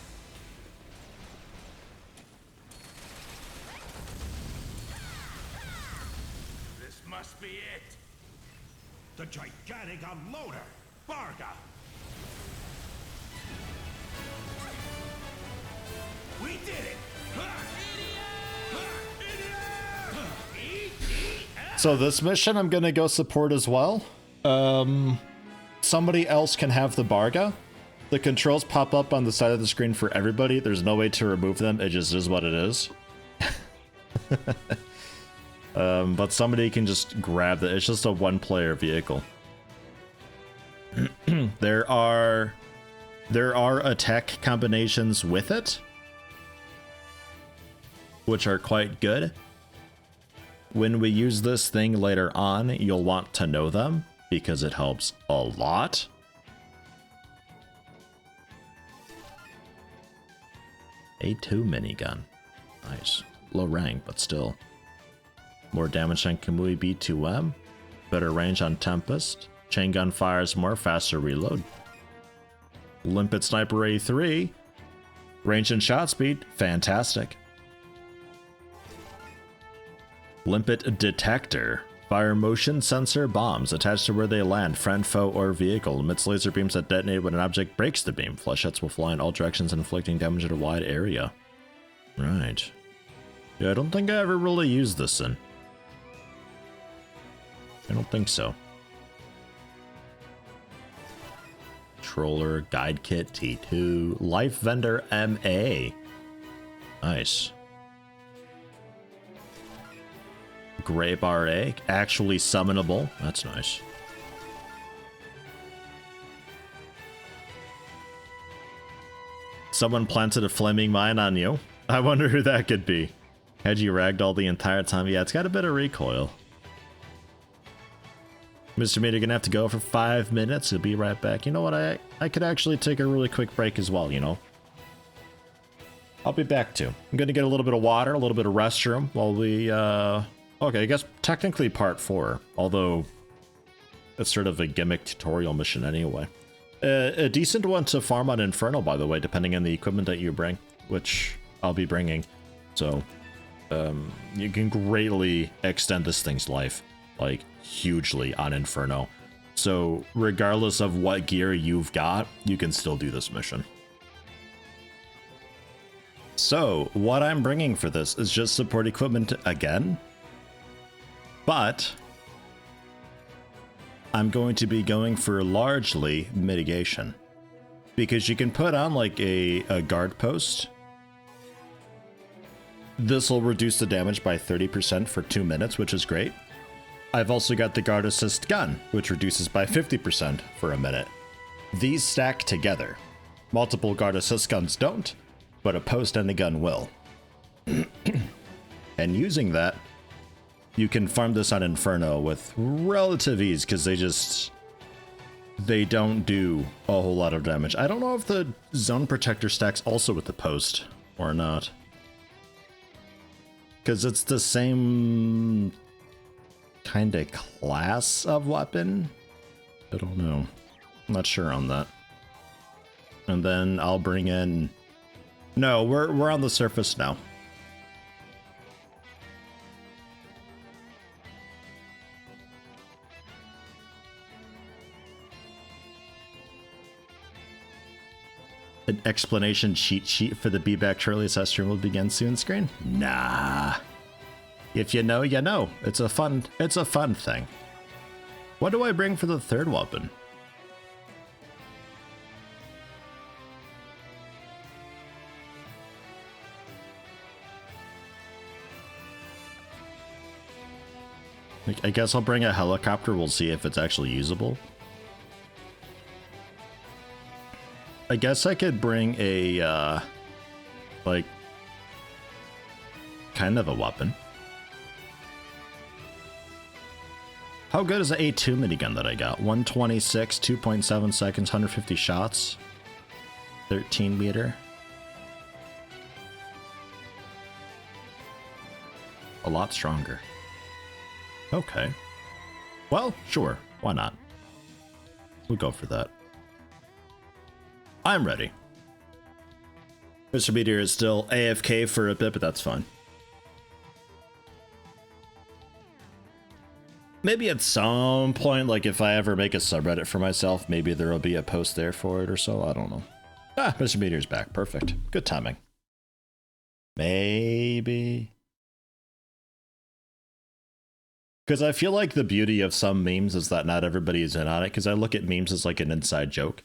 This must be it. The gigantic unloader! Barga! We did it! So this mission I'm gonna go support as well. Somebody else can have the Barga. The controls pop up on the side of the screen for everybody. There's no way to remove them. It just is what it is. But somebody can just grab it. It's just a one-player vehicle. There are attack combinations with it, which are quite good. When we use this thing later on, you'll want to know them because it helps a lot. A2 minigun. Nice. Low rank, but still. More damage on Kamui B2M. Better range on Tempest. Chain gun fires more, faster reload. Limpet Sniper A3. Range and shot speed, fantastic. Limpet Detector. Fire motion sensor bombs attached to where they land, friend, foe, or vehicle. Emits laser beams that detonate when an object breaks the beam. Flechettes will fly in all directions, inflicting damage at a wide area. Right. Yeah, I don't think I ever really used this in. I don't think so. Controller, guide kit, T2, life vendor MA. Nice. Gray bar egg, actually summonable. That's nice. Someone planted a flaming mine on you. I wonder who that could be. Had you ragdoll the entire time? Yeah, it's got a bit of recoil. Mr. Meat, you're gonna have to go for 5 minutes. He'll be right back. You know what? I could actually take a really quick break as well, you know? I'll be back too. I'm gonna get a little bit of water, a little bit of restroom while we, okay, I guess technically part 4, although it's sort of a gimmick tutorial mission anyway. A decent one to farm on Inferno, by the way, depending on the equipment that you bring, which I'll be bringing. So, you can greatly extend this thing's life, like, hugely on Inferno. So, regardless of what gear you've got, you can still do this mission. So, what I'm bringing for this is just support equipment again. But I'm going to be going for largely mitigation, because you can put on like a guard post. This will reduce the damage by 30% for 2 minutes, which is great. I've also got the guard assist gun, which reduces by 50% for a minute. These stack together. Multiple guard assist guns don't, but a post and a gun will. And using that, you can farm this on Inferno with relative ease, because they don't do a whole lot of damage. I don't know if the zone protector stacks also with the post or not, because it's the same kind of class of weapon. I don't know. I'm not sure on that. And then I'll bring in... No, we're on the surface now. An explanation cheat sheet for the Be Back Charlie SS stream will begin soon screen? Nah. If you know, you know. It's a fun thing. What do I bring for the third weapon? Like, I guess I'll bring a helicopter. We'll see if it's actually usable. I guess I could bring a, like, kind of a weapon. How good is the A2 minigun that I got? 126, 2.7 seconds, 150 shots, 13 meter. A lot stronger. Okay. Well, sure. Why not? We'll go for that. I'm ready. Mr. Meteor is still AFK for a bit, but that's fine. Maybe at some point, like if I ever make a subreddit for myself, maybe there will be a post there for it or so. I don't know. Ah, Mr. Meteor's back. Perfect. Good timing. Maybe. Because I feel like the beauty of some memes is that not everybody is in on it. Because I look at memes as like an inside joke.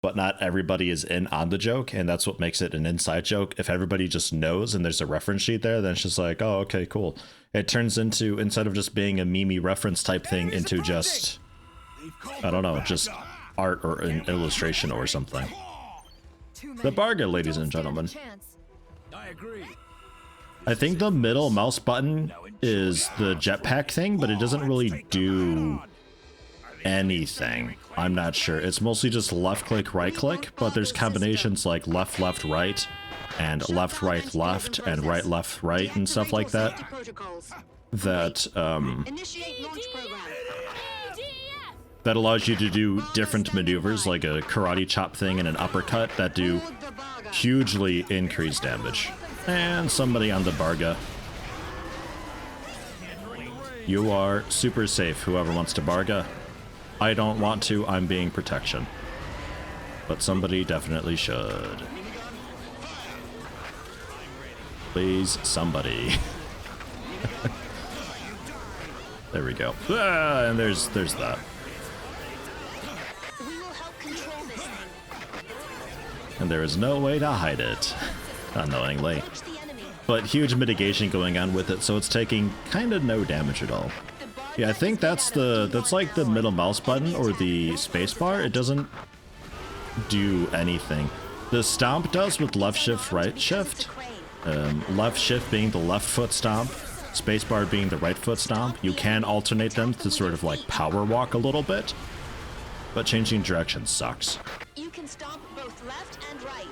But not everybody is in on the joke, and that's what makes it an inside joke. If everybody just knows and there's a reference sheet there, then it's just like, oh, okay, cool. It turns into, instead of just being a meme reference type thing, into just, I don't know, just art or an illustration or something. The bargain, ladies and gentlemen. I agree. I think the middle mouse button is the jetpack thing, but it doesn't really do anything. I'm not sure. It's mostly just left click, right click, but there's combinations like left, left, right, and left, right, left, and right, left, right, and stuff like that. That that allows you to do different maneuvers, like a karate chop thing and an uppercut, that do hugely increased damage. And somebody on the Barga. You are super safe, whoever wants to Barga. I don't want to, I'm being protection. But somebody definitely should. Please, somebody. There we go. Ah, and there's that. And there is no way to hide it, unknowingly. But huge mitigation going on with it, so it's taking kind of no damage at all. Yeah, I think that's like the middle mouse button or the spacebar. It doesn't do anything. The stomp does with left shift, right shift. Left shift being the left foot stomp, spacebar being the right foot stomp. You can alternate them to sort of like power walk a little bit, but changing direction sucks. You can stomp both left and right.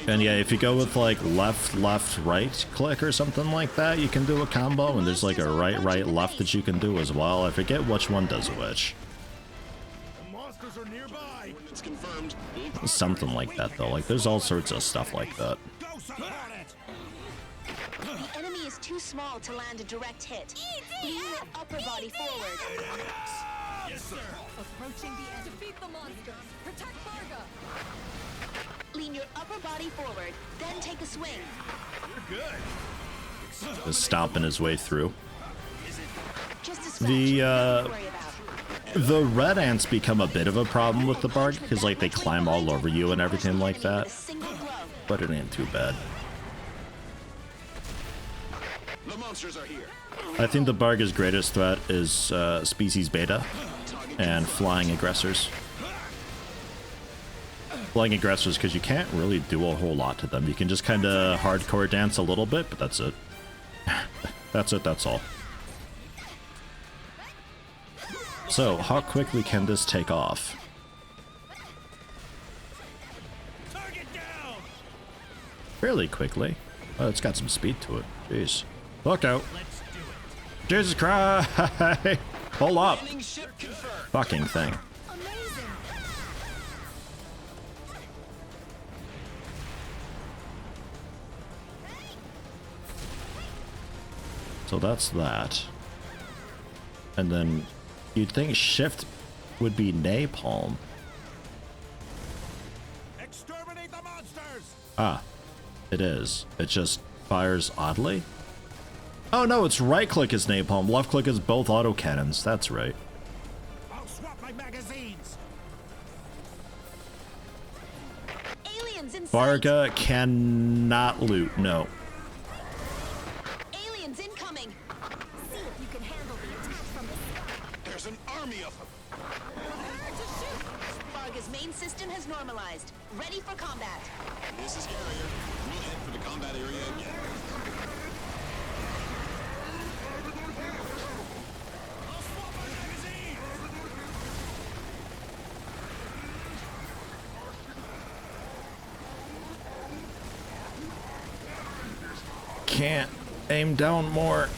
And yeah, if you go with like left, left, right click or something like that, you can do a combo, and there's like a right, right, left that you can do as well. I forget which one does which. The monsters are nearby. It's confirmed. Something like that though. Like there's all sorts of stuff like that. Go support it. The enemy is too small to land a direct hit. Lean your upper body forward. Yes, sir. Approaching the end. Defeat the monsters. Protect Barga. Lean your upper body forward, then take a swing. You're good. Just stomping his way through. Just a scratch. The Nothing to worry about. the red ants become a bit of a problem with the Barg, because like they climb all over you and everything like that. A single blow. But it ain't too bad. The monsters are here. I think the Barga's greatest threat is species beta and flying aggressors. Flying aggressors, because you can't really do a whole lot to them. You can just kind of hardcore dance a little bit, but that's it. That's it, that's all. So, how quickly can this take off? Target down. Fairly quickly. Oh, it's got some speed to it. Jeez. Look out. Let's do it. Jesus Christ! Hold up. Landing ship confirmed. Fucking thing. Amazing. So that's that. And then you'd think shift would be napalm. Exterminate the monsters. Ah, it is. It just fires oddly. Oh no, it's right click is napalm, left click is both autocannons. That's right. I'll swap my magazines. Aliens in sight. Barga cannot loot. No. Aliens incoming. See if you can handle the attack from the sky. There's an army of them. Prepare to shoot. Varga's main system has normalized. Ready for combat. This is Carrier. We'll head for the combat area again. I'll swap my magazine! Can't aim down more.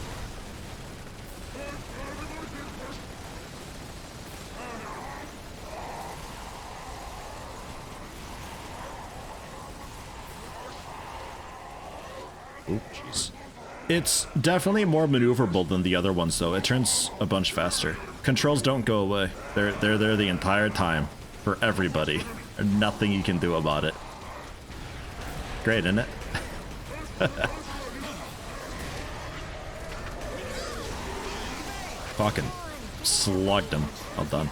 Oh, jeez. It's definitely more maneuverable than the other ones, though. It turns a bunch faster. Controls don't go away. They're there the entire time for everybody. There's nothing you can do about it. Great, isn't it? Fucking slugged him. Well done.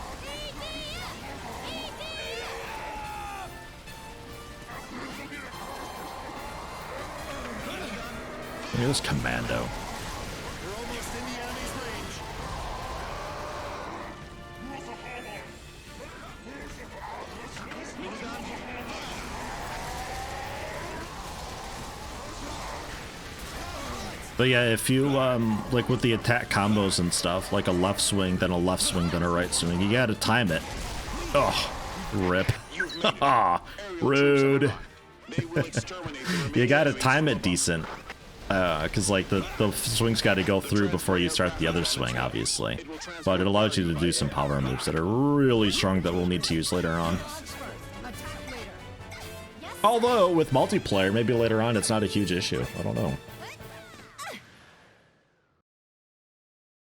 Look at this commando. We're almost in the enemy's range. But yeah, if you, like with the attack combos and stuff, like a left swing, then a left swing, then a right swing, you gotta time it. Oh, rip. Rude. They will exterminate the remaining You gotta enemies time from it decent. Because like the swing's gotta go through before you start the other swing, obviously. But it allows you to do some power moves that are really strong that we'll need to use later on. Attack later. Although, with multiplayer, maybe later on it's not a huge issue. I don't know.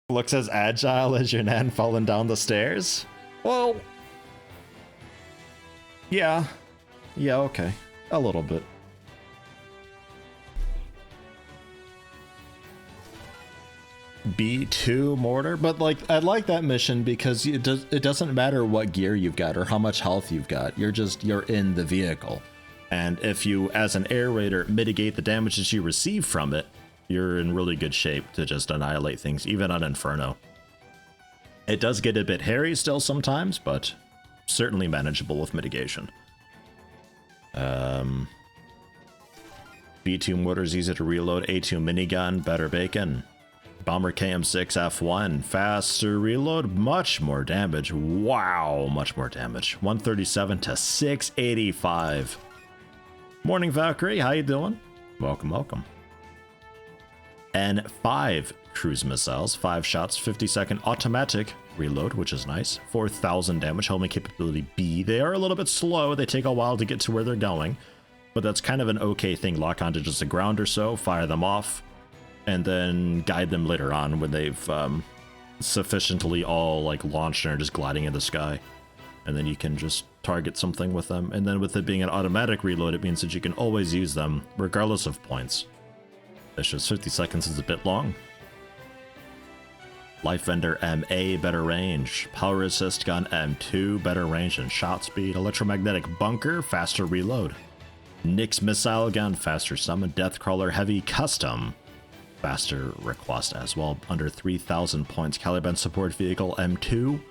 Looks as agile as your nan falling down the stairs? Well... Yeah. Yeah, okay. A little bit. B2 mortar, but like I like that mission because it doesn't matter what gear you've got or how much health you've got. You're in the vehicle. And if you, as an air raider, mitigate the damages you receive from it, you're in really good shape to just annihilate things, even on Inferno. It does get a bit hairy still sometimes, but certainly manageable with mitigation. B2 mortars easy to reload, A2 minigun, better bacon. Bomber KM6 F1, faster reload, much more damage. Wow, much more damage. 137 to 685. Morning Valkyrie, how you doing? Welcome, welcome. And 5 cruise missiles, 5 shots, 50-second automatic reload, which is nice. 4,000 damage, homing capability B. They are a little bit slow, they take a while to get to where they're going, but that's kind of an okay thing. Lock onto just the ground or so, fire them off, and then guide them later on when they've sufficiently all like launched and are just gliding in the sky. And then you can just target something with them. And then with it being an automatic reload, it means that you can always use them regardless of points. It's just 50 seconds is a bit long. Life Vendor MA, better range. Power Assist Gun M2, better range and shot speed. Electromagnetic Bunker, faster reload. Nyx Missile Gun, faster summon. Deathcrawler Heavy Custom, faster request as well. Under 3,000 points. Caliban Support Vehicle M2,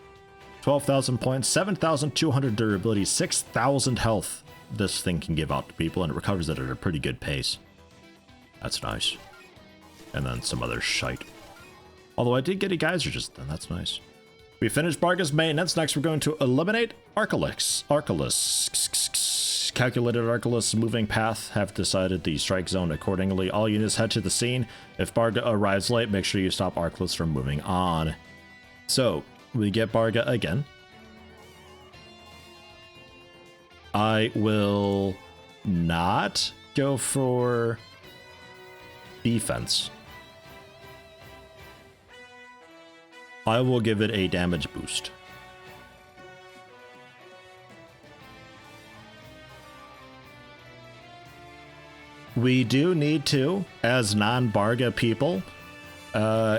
12,000 points, 7,200 durability, 6,000 health. This thing can give out to people and it recovers it at a pretty good pace. That's nice. And then some other shite. Although I did get a geyser just then, that's nice. We finished Barga's maintenance. Next we're going to eliminate Arcalex. Calculated Arcalex moving path. Have decided the strike zone accordingly. All units head to the scene. If Barga arrives late, make sure you stop Arcalex from moving on. So, we get Barga again. I will not go for defense. I will give it a damage boost. We do need to, as non-Barga people,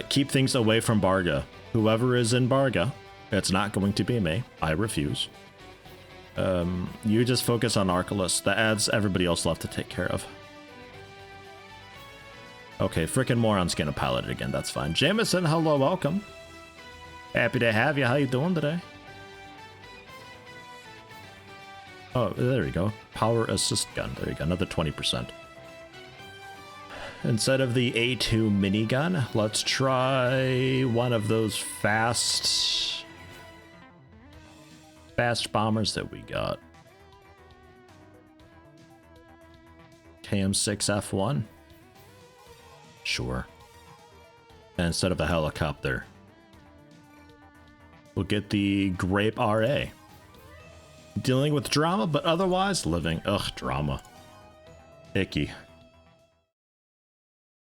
keep things away from Barga. Whoever is in Barga, it's not going to be me. I refuse. You just focus on Arcalex. That adds everybody else left to take care of. Okay, frickin' moron's gonna pilot it again. That's fine. Jameson, hello, welcome. Happy to have you. How you doing today? Oh, there we go. Power assist gun. There you go. Another 20%. Instead of the A2 minigun, let's try one of those fast bombers that we got. KM6F1. Sure. And instead of a helicopter, we'll get the Grape RA. Dealing with drama, but otherwise living. Ugh, drama. Icky.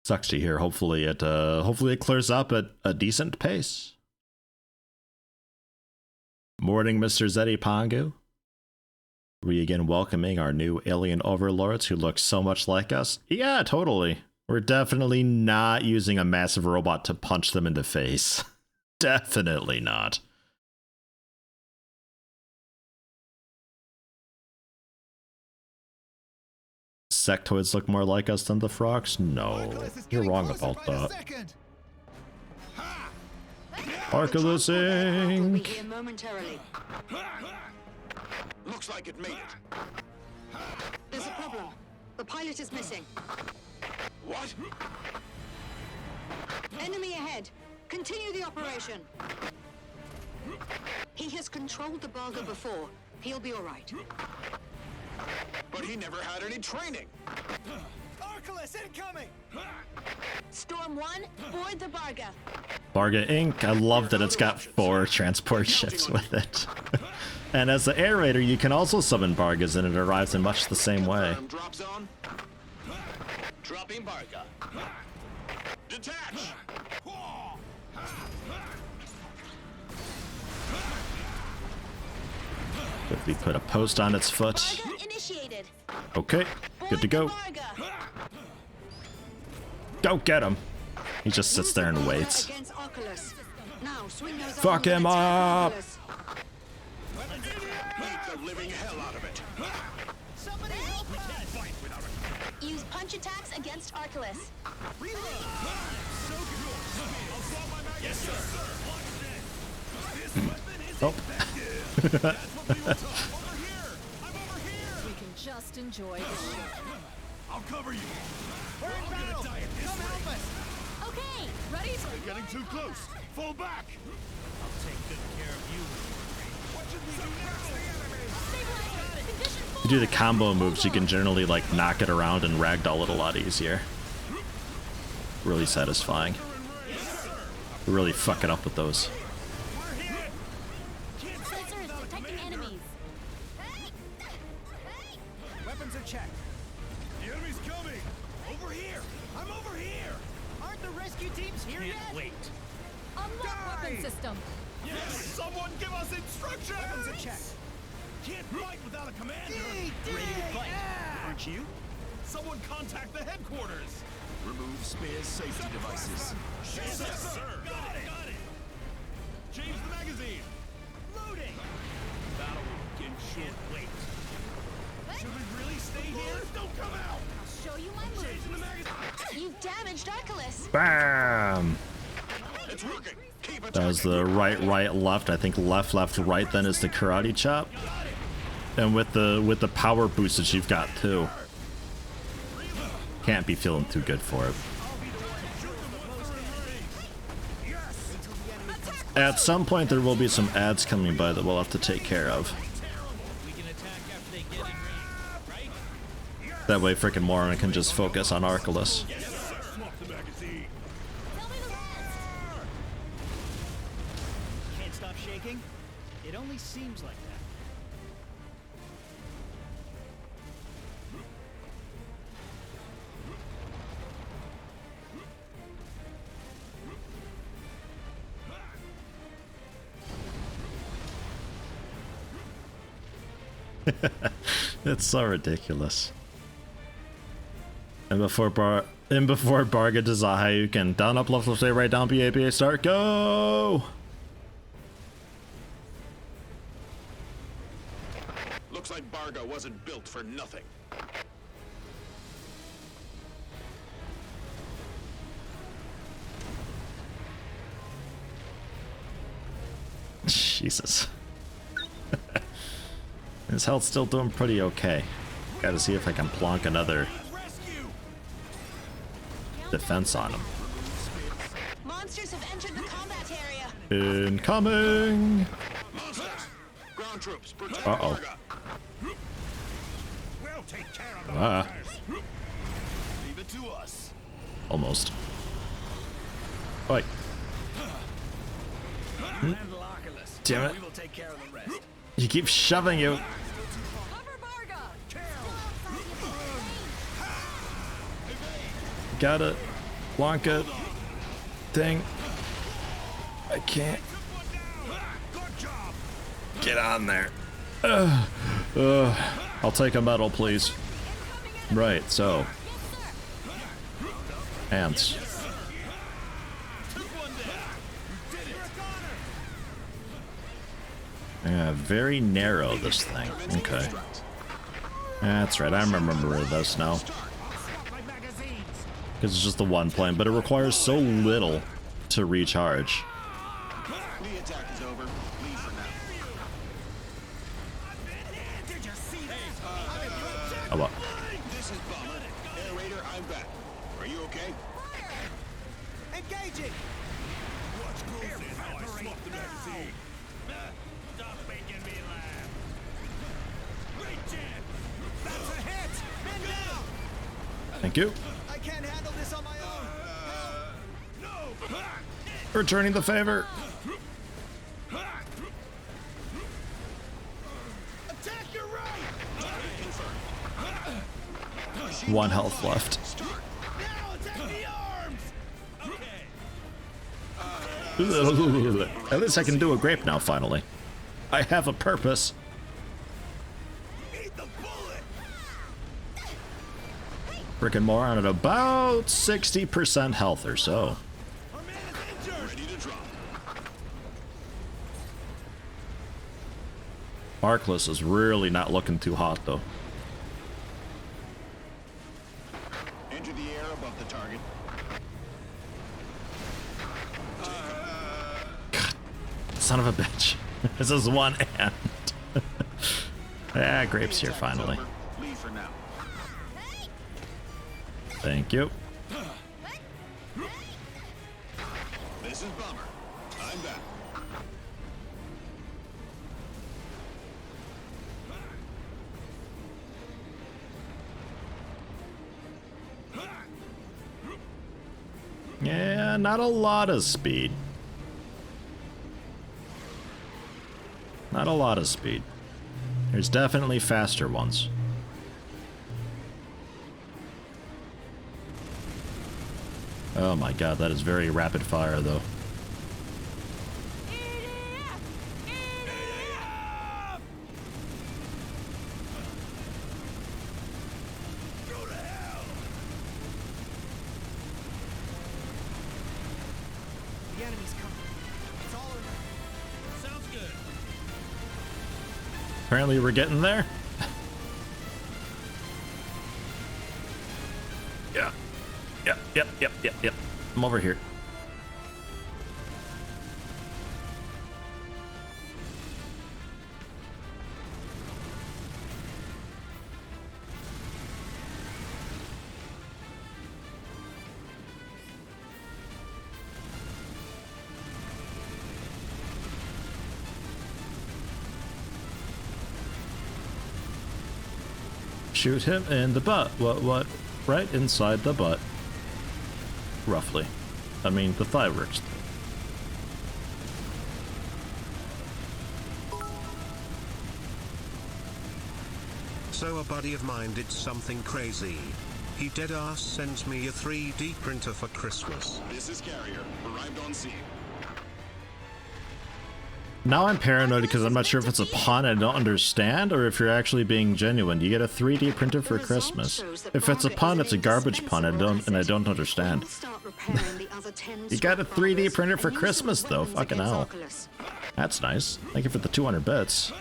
Sucks to hear. Hopefully it clears up at a decent pace. Morning, Mr. Zeddy Pongu. We again welcoming our new alien overlords who look so much like us. Yeah, totally. We're definitely not using a massive robot to punch them in the face. Definitely not. Sectoids look more like us than the frogs? No, you're wrong about that. Arcalex Inc. momentarily. Looks like it made it. There's a problem. The pilot is missing. What? Enemy ahead. Continue the operation. He has controlled the Bargo before. He'll be all right. But he never had any training. Arcalex incoming! Storm 1, board the Barga. Barga Inc. I love that it's got 4 transport ships with it. And as the air raider, you can also summon Bargas and it arrives in much the same way. Drop zone. Dropping Barga. Detach. Quickly put a post on its foot. Barga initiated. Okay, good to go. Go get him. He just sits there and waits. Now, swing those Fuck him up. Beat the living hell out of it. Somebody help us! Use punch attacks against Arcalex. Oh. We can just enjoy the show. I'll cover you. We're in battle! Come help us! Okay, ready? You're getting too close. Fall back. I'll take good care of you. What should we do now? Stabilize. Condition If you do the combo moves, you can generally like knock it around and ragdoll it a lot easier. Really satisfying. Really fuck it up with those. sensors detecting enemies. Weapons are checked. The enemy's coming. Over here. I'm over here. Aren't the rescue teams here yet? Wait. Unlock weapon system. Yes. Someone give us instructions. Weapons are checked. Can't fight without a commander. Ready to fight, Yeah. aren't you? Someone contact the headquarters. Remove spares safety devices. Yes, sir. Got it. Got it. Change the magazine. Loading! Battle in short wait. Should we really stay here? Don't come out. I'll show you my Changing the moves. magazine. You've damaged Arcalex. Bam! It's working. Keep it. That was the right, left. I think left, right then is the karate chop. And with the power boost that you've got too. Can't be feeling too good for it. At some point there will be some ads coming by that we'll have to take care of. We can attack after they get in range, right? That way frickin' Moron can just focus on Arcalex. Swap the magazine. Tell me the rest. Can't stop shaking? It only seems like that. It's so ridiculous. And before Barga does a Hayuken, down up left stay right down BABA start go. Looks like Barga wasn't built for nothing. Jesus. His health's still doing pretty okay. Gotta see if I can plonk another defense on him. Monsters have entered the combat area. Incoming! Monsters! Ground troops, protect Uh-oh. Varga. We'll take care of them. Ah, Leave it to us. almost. Oi. Handle Arcalex. Damn it. We will take care of the rest. He keeps shoving you. Cover Varga. Gotta plonk it. Thing. I can't. Get on there. I'll take a medal, please. Right, so. Ants. Yeah, very narrow, this thing. Okay. That's right, I remember this now. Because it's just the one plane, but it requires so little to recharge. The attack is over. Leave for now. Oh, well. This is Bomber. Air Raider, I'm back. Are you okay? Engaging! What's close is how I swap the magazine. Stop making me laugh. Great jam. That's a hit! Men down! Thank you. I can't handle this on my own! No. Returning the favor. Attack your right. One health left. Now attack the arms. Okay. At least I can do a grape now, finally. I have a purpose. Eat the bullet. Frickin' moron at about 60% health or so. Our man is injured. Ready to drop. Arcalex is really not looking too hot, though. Enter the air above the target. Son of a bitch. This is one ant. Ah, grapes here, Attack is finally. over. Leave for now. Thank you. This is Bomber. I'm back. Yeah, not a lot of speed. Not a lot of speed. There's definitely faster ones. Oh my god, that is very rapid fire, though. The enemy's coming. It's all or nothing. Sounds good. Apparently we're getting there. Yeah. Yep. I'm over here. Shoot him in the butt. What? Right inside the butt. Roughly. I mean, the thigh works. So a buddy of mine did something crazy. He deadass sent me a 3D printer for Christmas. This is Carrier. Arrived on scene. Now I'm paranoid because I'm not sure if it's a pun I don't understand or if you're actually being genuine. You get a 3D printer for Christmas. If it's a pun, it's a garbage pun I don't understand. You got a 3D printer for Christmas though, fucking hell. That's nice. Thank you for the 200 bits.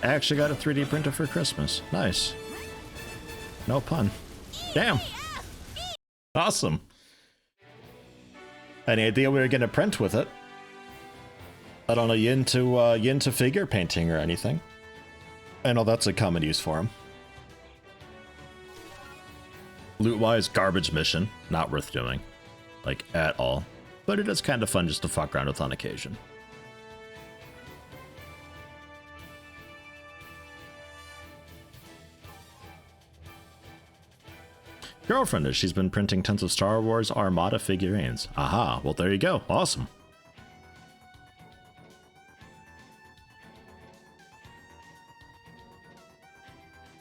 I actually got a 3D printer for Christmas. Nice. No pun. Damn. Awesome. Any idea we were gonna print with it? I don't know, you into figure painting or anything? I know that's a common use for him. Loot-wise, garbage mission. Not worth doing. Like, at all. But it is kind of fun just to fuck around with on occasion. Girlfriend is she's been printing tons of Star Wars Armada figurines. Aha, well there you go. Awesome.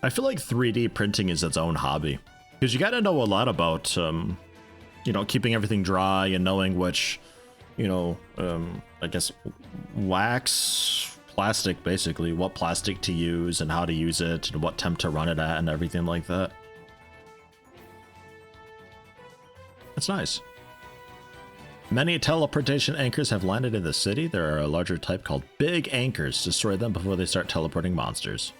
I feel like 3D printing is its own hobby. Because you gotta know a lot about, you know, keeping everything dry and knowing which, you know, I guess wax, plastic basically, what plastic to use and how to use it and what temp to run it at and everything like that. That's nice. Many teleportation anchors have landed in the city. There are a larger type called big anchors. Destroy them before they start teleporting monsters.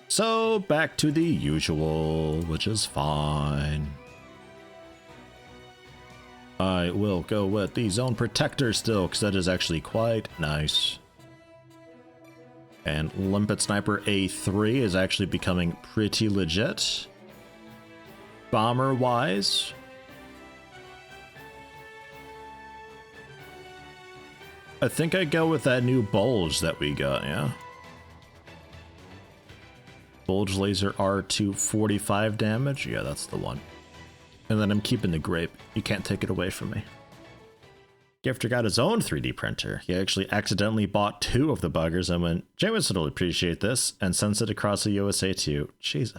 So back to the usual, which is fine. I will go with the zone protector still, because that is actually quite nice. And Limpet Sniper A3 is actually becoming pretty legit. Bomber-wise, I think I'd go with that new bulge that we got, yeah? Bulge laser R2 45 damage? Yeah, that's the one. And then I'm keeping the grape. You can't take it away from me. Gifter got his own 3D printer. He actually accidentally bought 2 of the buggers and went, Jameson will appreciate this, and sends it across the USA to you. Jeez.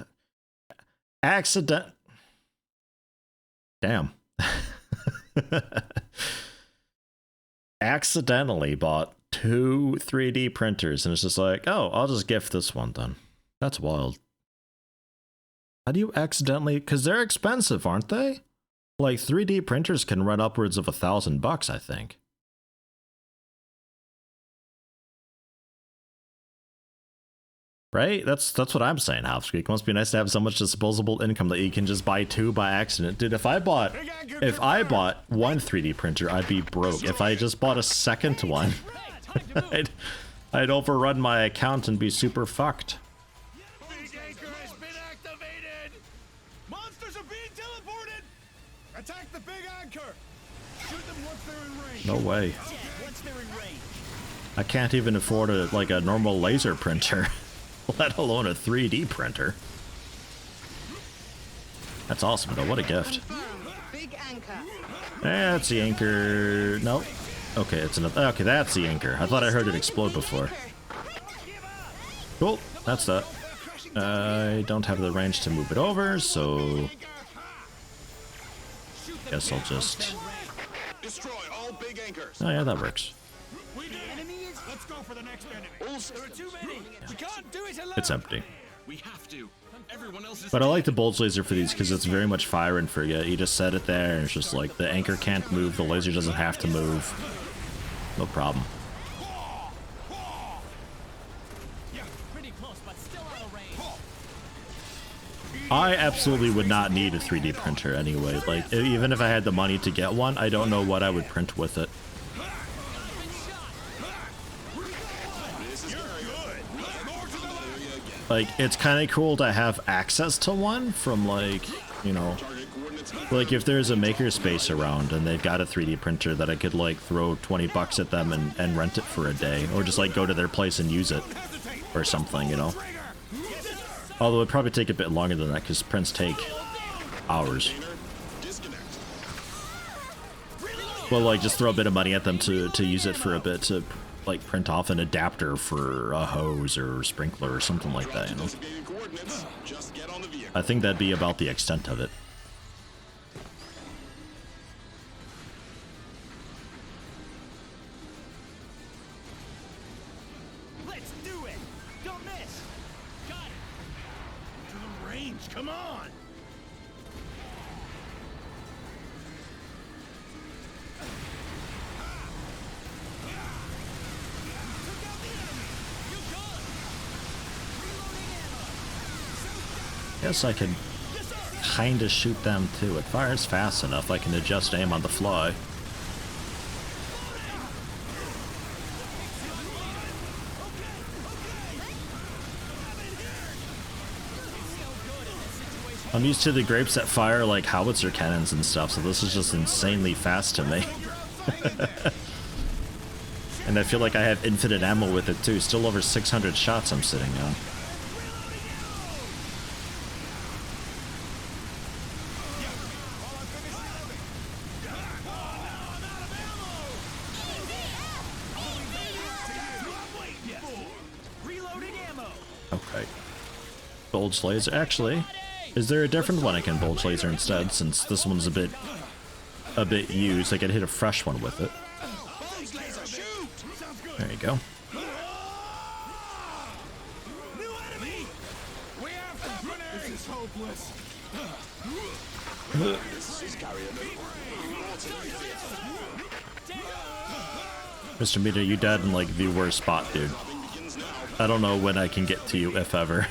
Damn. Accidentally bought 2 3D printers and it's just like, oh, I'll just gift this one then. That's wild. How do you accidentally, because they're expensive, aren't they? Like 3D printers can run upwards of $1,000, I think. Right? That's what I'm saying, Hopscreek. Must be nice to have so much disposable income that you can just buy 2 by accident. Dude, if I bought one 3D printer, I'd be broke. If I just bought a second one, I'd overrun my account and be super fucked. Big anchor has been activated! Monsters are being teleported! Attack the big anchor! Shoot them once they're in range. No way. Once they're in range. I can't even afford a normal laser printer. Let alone a 3D printer. That's awesome though, what a gift. Big anchor. That's the anchor. Nope. Okay, it's another. Okay, that's the anchor. I thought I heard it explode before. Cool, that's that. I don't have the range to move it over, so guess I'll just. Destroy all big anchors. Oh yeah, that works. Let's go for the next enemy. There are too many. We can't do it alone. It's empty. We have to. Everyone else is. But I like the bulge laser for these because it's very much fire and forget. You just set it there and it's just like the anchor can't move, the laser doesn't have to move. No problem. Yeah, pretty close, but still out of range. I absolutely would not need a 3D printer anyway. Like, even if I had the money to get one, I don't know what I would print with it. Like, it's kind of cool to have access to one from, like, you know, like if there's a makerspace around and they've got a 3D printer that I could, like, throw 20 bucks at them and rent it for a day, or just, like, go to their place and use it or something, you know. Although it'd probably take a bit longer than that because prints take hours. Well, like, just throw a bit of money at them to use it for a bit to, like, print off an adapter for a hose or a sprinkler or something like that, you know? I think that'd be about the extent of it. Let's do it! Don't miss! Got it! To the range, come on! Guess I could kinda shoot them too. It fires fast enough I can adjust aim on the fly. I'm used to the grapes that fire like howitzer cannons and stuff, so this is just insanely fast to me. And I feel like I have infinite ammo with it too. Still over 600 shots I'm sitting on. Okay. Bulge laser. Actually, is there a different one I can bulge laser instead? Since this one's a bit used, I could hit a fresh one with it. There you go. This is hopeless. Mr. Meter, you died in like the worst spot, dude. I don't know when I can get to you, if ever.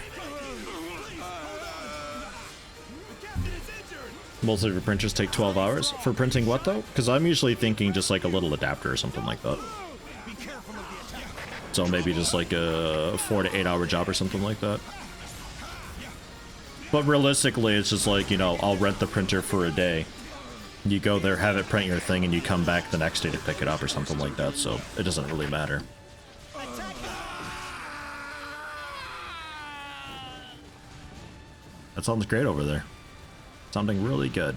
Most of your printers take 12 hours. For printing what though? Because I'm usually thinking just like a little adapter or something like that. So maybe just like a 4 to 8 hour job or something like that. But realistically, it's just like, you know, I'll rent the printer for a day. You go there, have it print your thing, and you come back the next day to pick it up or something like that, so it doesn't really matter. That sounds great over there. Sounding really good.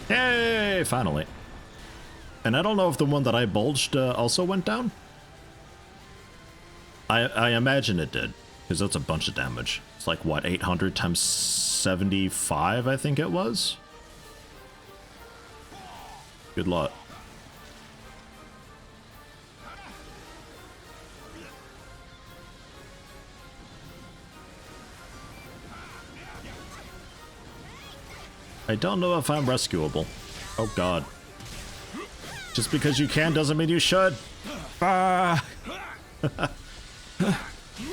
Yay! Finally. And I don't know if the one that I bulged also went down. I imagine it did, because that's a bunch of damage. It's like, what, 800 times 75, I think it was? Good luck. I don't know if I'm rescuable. Oh god. Just because you can doesn't mean you should. Ah!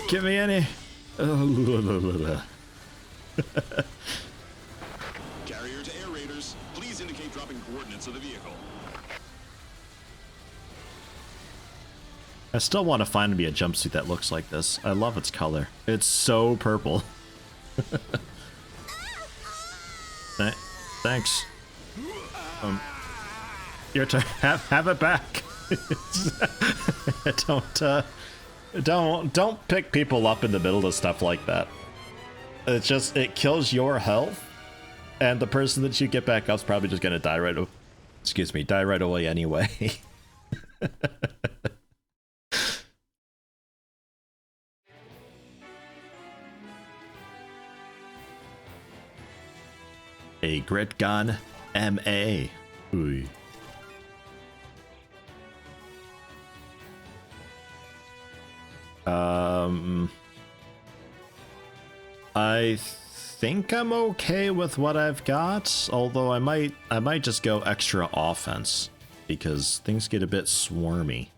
Give me any. Carrier to air raiders, please indicate dropping coordinates of the vehicle. I still want to find me a jumpsuit that looks like this. I love its color. It's so purple. Thanks. Your turn. Have it back. Don't pick people up in the middle of stuff like that. It's just, it kills your health, and the person that you get back up is probably just gonna die right. Excuse me, die right away anyway. A grit gun, MA. Ooh. I think I'm okay with what I've got, although I might just go extra offense because things get a bit swarmy.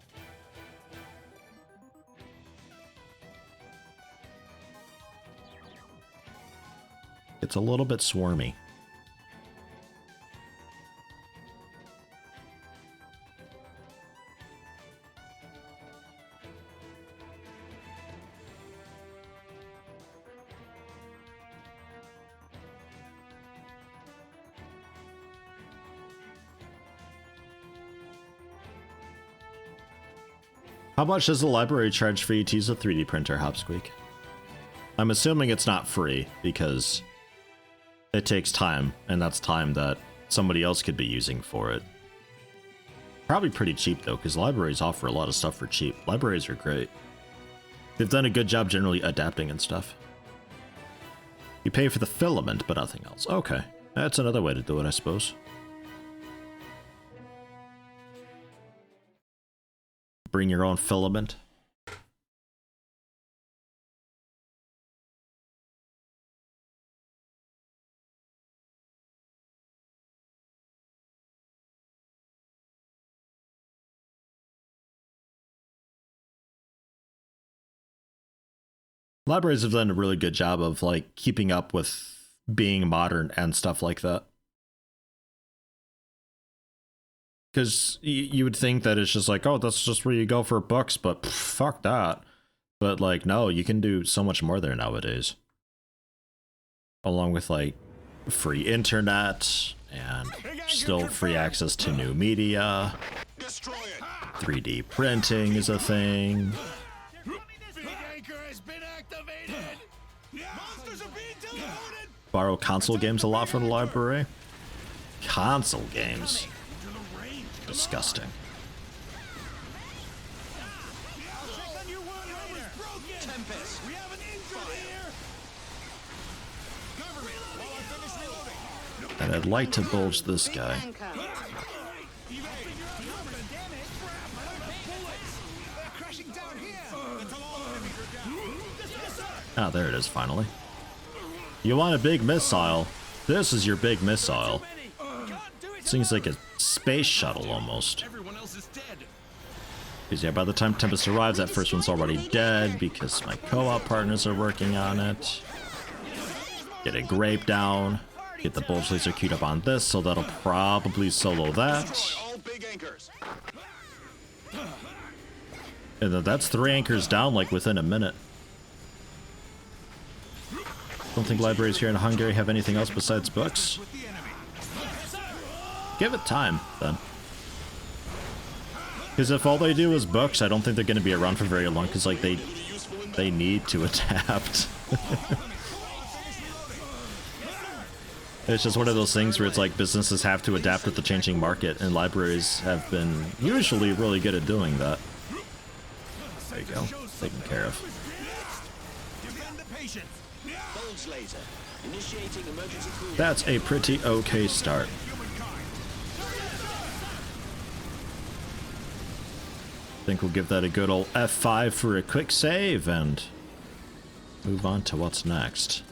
It's a little bit swarmy. How much does the library charge for you to use a 3D printer, Hopsqueak? I'm assuming it's not free, because it takes time, and that's time that somebody else could be using for it. Probably pretty cheap, though, because libraries offer a lot of stuff for cheap. Libraries are great. They've done a good job generally adapting and stuff. You pay for the filament, but nothing else. Okay, that's another way to do it, I suppose. Bring your own filament. Libraries have done a really good job of like keeping up with being modern and stuff like that. Because you would think that it's just like, oh, that's just where you go for books, but fuck that. But like, no, you can do so much more there nowadays. Along with like free internet and still free access to new media. 3D printing is a thing. Borrow console games a lot from the library. Console games. Disgusting. And I'd like to bulge this guy. Ah, there it is, finally. You want a big missile? This is your big missile. Seems like a space shuttle, almost. Because yeah, by the time Tempest arrives, that first one's already dead, because my co-op partners are working on it. Get a grape down. Get the bulge laser queued up on this, so that'll probably solo that. And then that's 3 anchors down, like, within a minute. Don't think libraries here in Hungary have anything else besides books. Give it time, then. Because if all they do is books, I don't think they're going to be around for very long, because, like, they need to adapt. It's just one of those things where it's like businesses have to adapt with the changing market, and libraries have been usually really good at doing that. There you go. Taken care of. That's a pretty okay start. I think we'll give that a good old F5 for a quick save and move on to what's next.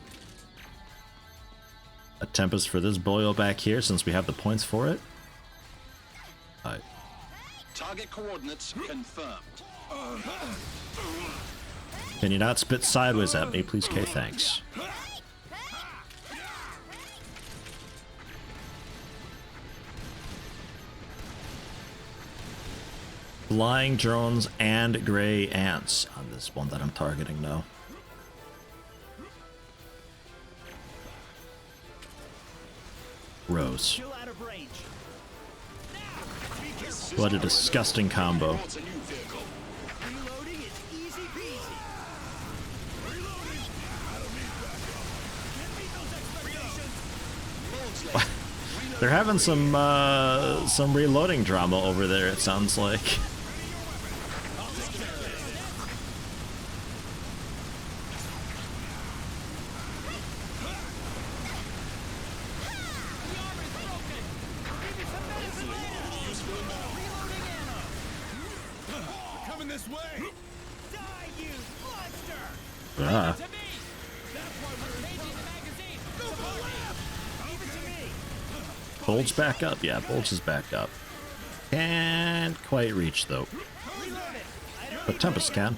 A Tempest for this boil back here since we have the points for it. Alright. Target coordinates confirmed. Can you not spit sideways at me, please? Okay, thanks. Flying drones and gray ants on this one that I'm targeting now. Rose. What a disgusting combo. They're having some reloading drama over there, it sounds like. Bulge back up? Yeah, Bulge is back up. Can't quite reach though. But Tempest can.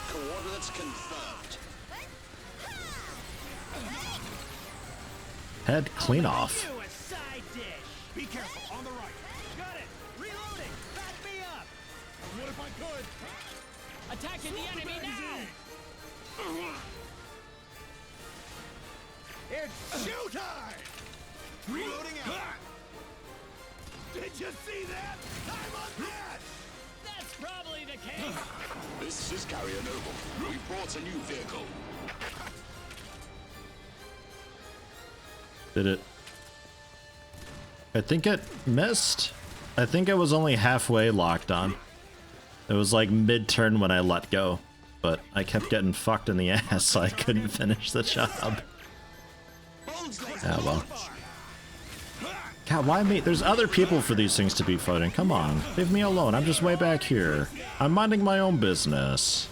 Coordinates confirmed. Head clean off. Be careful, on the right. Got it. Reloading. Back me up. What if I could? Attacking the enemy now. It's showtime! Reloading out. Did you see that? I'm on that! That's probably the case. This is Carrier Noble. We brought a new vehicle. Did it? I think it missed. I think it was only halfway locked on. It was like mid-turn when I let go, but I kept getting fucked in the ass, so I couldn't finish the job. Yeah, well. God, why me? There's other people for these things to be fighting. Come on, leave me alone. I'm just way back here. I'm minding my own business.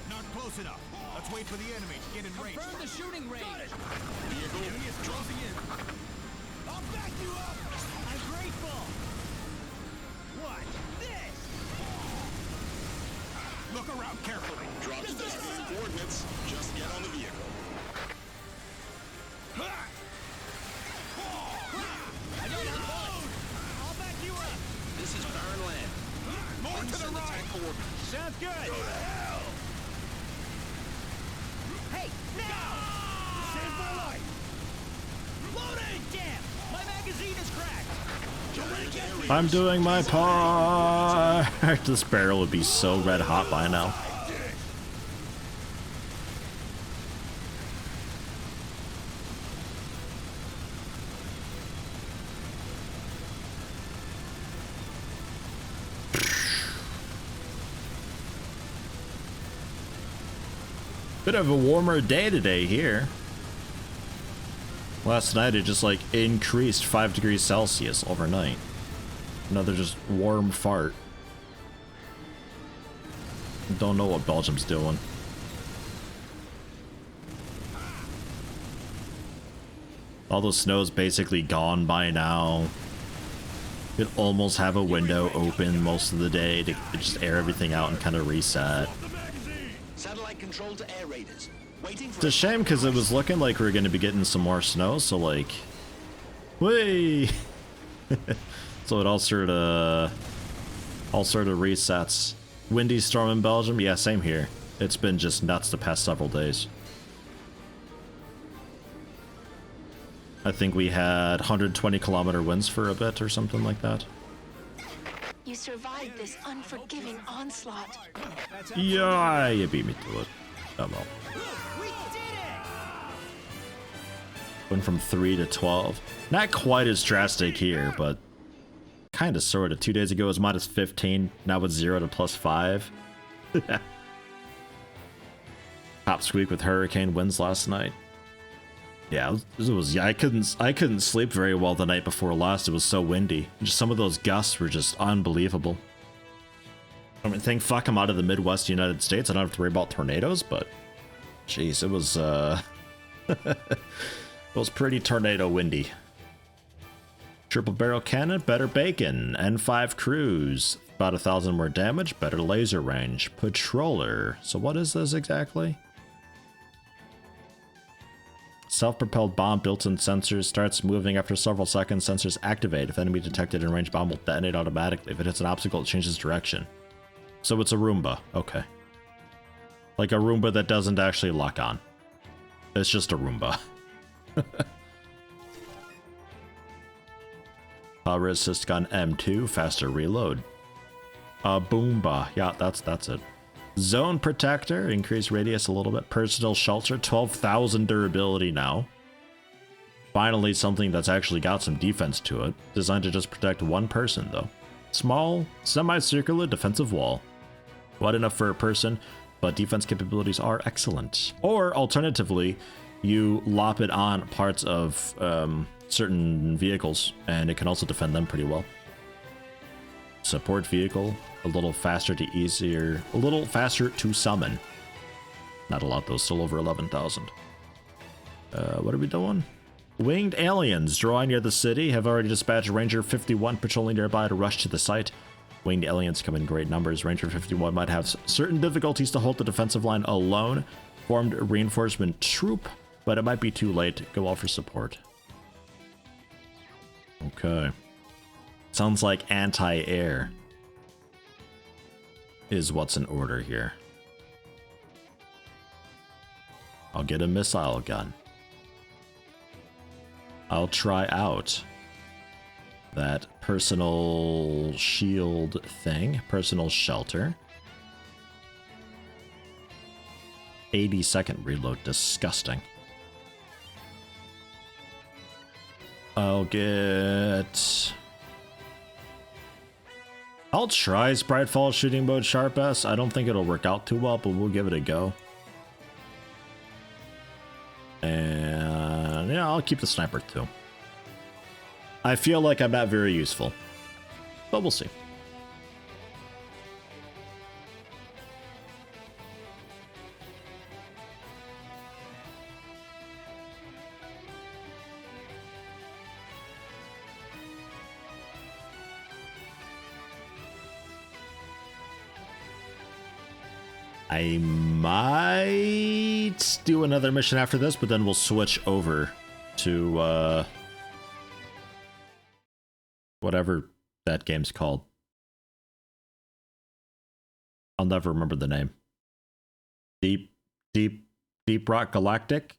Not close enough. Let's wait for the enemy to get in range. Confirm the shooting range. Enemy is closing in. I'll back you up. I'm grateful. What? This? Look around carefully. Drop the coordinates. Just get on the vehicle. coordinates. Sounds good. Go to hell! Hey, now! Save my life! Loading! Damn! My magazine is cracked! I'm doing my part. This barrel would be so red hot by now. Bit of a warmer day today here. Last night it just like increased 5 degrees Celsius overnight. Another just warm fart. Don't know what Belgium's doing. All the snow's basically gone by now. Could almost have a window open most of the day to just air everything out and kind of reset. Satellite control to air raiders. Waiting for It's a shame because it was looking like we were going to be getting some more snow, so like, whee! So it all sort of resets. Windy storm in Belgium, yeah, same here. It's been just nuts the past several days. I think we had 120-kilometer winds for a bit or something like that. You survived this unforgiving onslaught. Yeah, you beat me to it. Oh well. We did it! Went from 3 to 12. Not quite as drastic here, but kind of sort of. 2 days ago it was minus 15. Now it's 0 to plus 5. Top squeak with hurricane winds last night. Yeah, it was. I couldn't sleep very well the night before last. It was so windy. Just some of those gusts were just unbelievable. I mean, thank fuck I'm out of the Midwest United States. I don't have to worry about tornadoes, but jeez, it was it was pretty tornado windy. Triple barrel cannon, better bacon, N5 cruise, about 1,000 more damage, better laser range, patroller. So what is this exactly? Self-propelled bomb, built-in sensors, starts moving after several seconds. Sensors activate. If enemy detected in range, bomb will detonate automatically. If it hits an obstacle, it changes direction. So it's a Roomba. Okay. Like a Roomba that doesn't actually lock on. It's just a Roomba. Power assist gun M2, faster reload. Boomba. Yeah, that's it. Zone protector, increase radius a little bit. Personal shelter, 12,000 durability now. Finally, something that's actually got some defense to it. Designed to just protect one person, though. Small, semicircular defensive wall. Wide enough for a person, but defense capabilities are excellent. Or, alternatively, you lop it on parts of certain vehicles, and it can also defend them pretty well. Support vehicle, a little faster to easier, a little faster to summon. Not a lot though, still over 11,000. What are we doing? Winged aliens drawing near the city have already dispatched Ranger 51 patrolling nearby to rush to the site. Winged aliens come in great numbers. Ranger 51 might have certain difficulties to hold the defensive line alone. Formed a reinforcement troop, but it might be too late. Go all for support. Okay. Sounds like anti-air is what's in order here. I'll get a missile gun. I'll try out that personal shield thing, personal shelter. 80-second reload, disgusting. I'll try Spritefall shooting mode Sharp S. I don't think it'll work out too well, but we'll give it a go. And yeah, I'll keep the sniper too. I feel like I'm not very useful, but we'll see. I might do another mission after this, but then we'll switch over to whatever that game's called. I'll never remember the name. Deep Rock Galactic?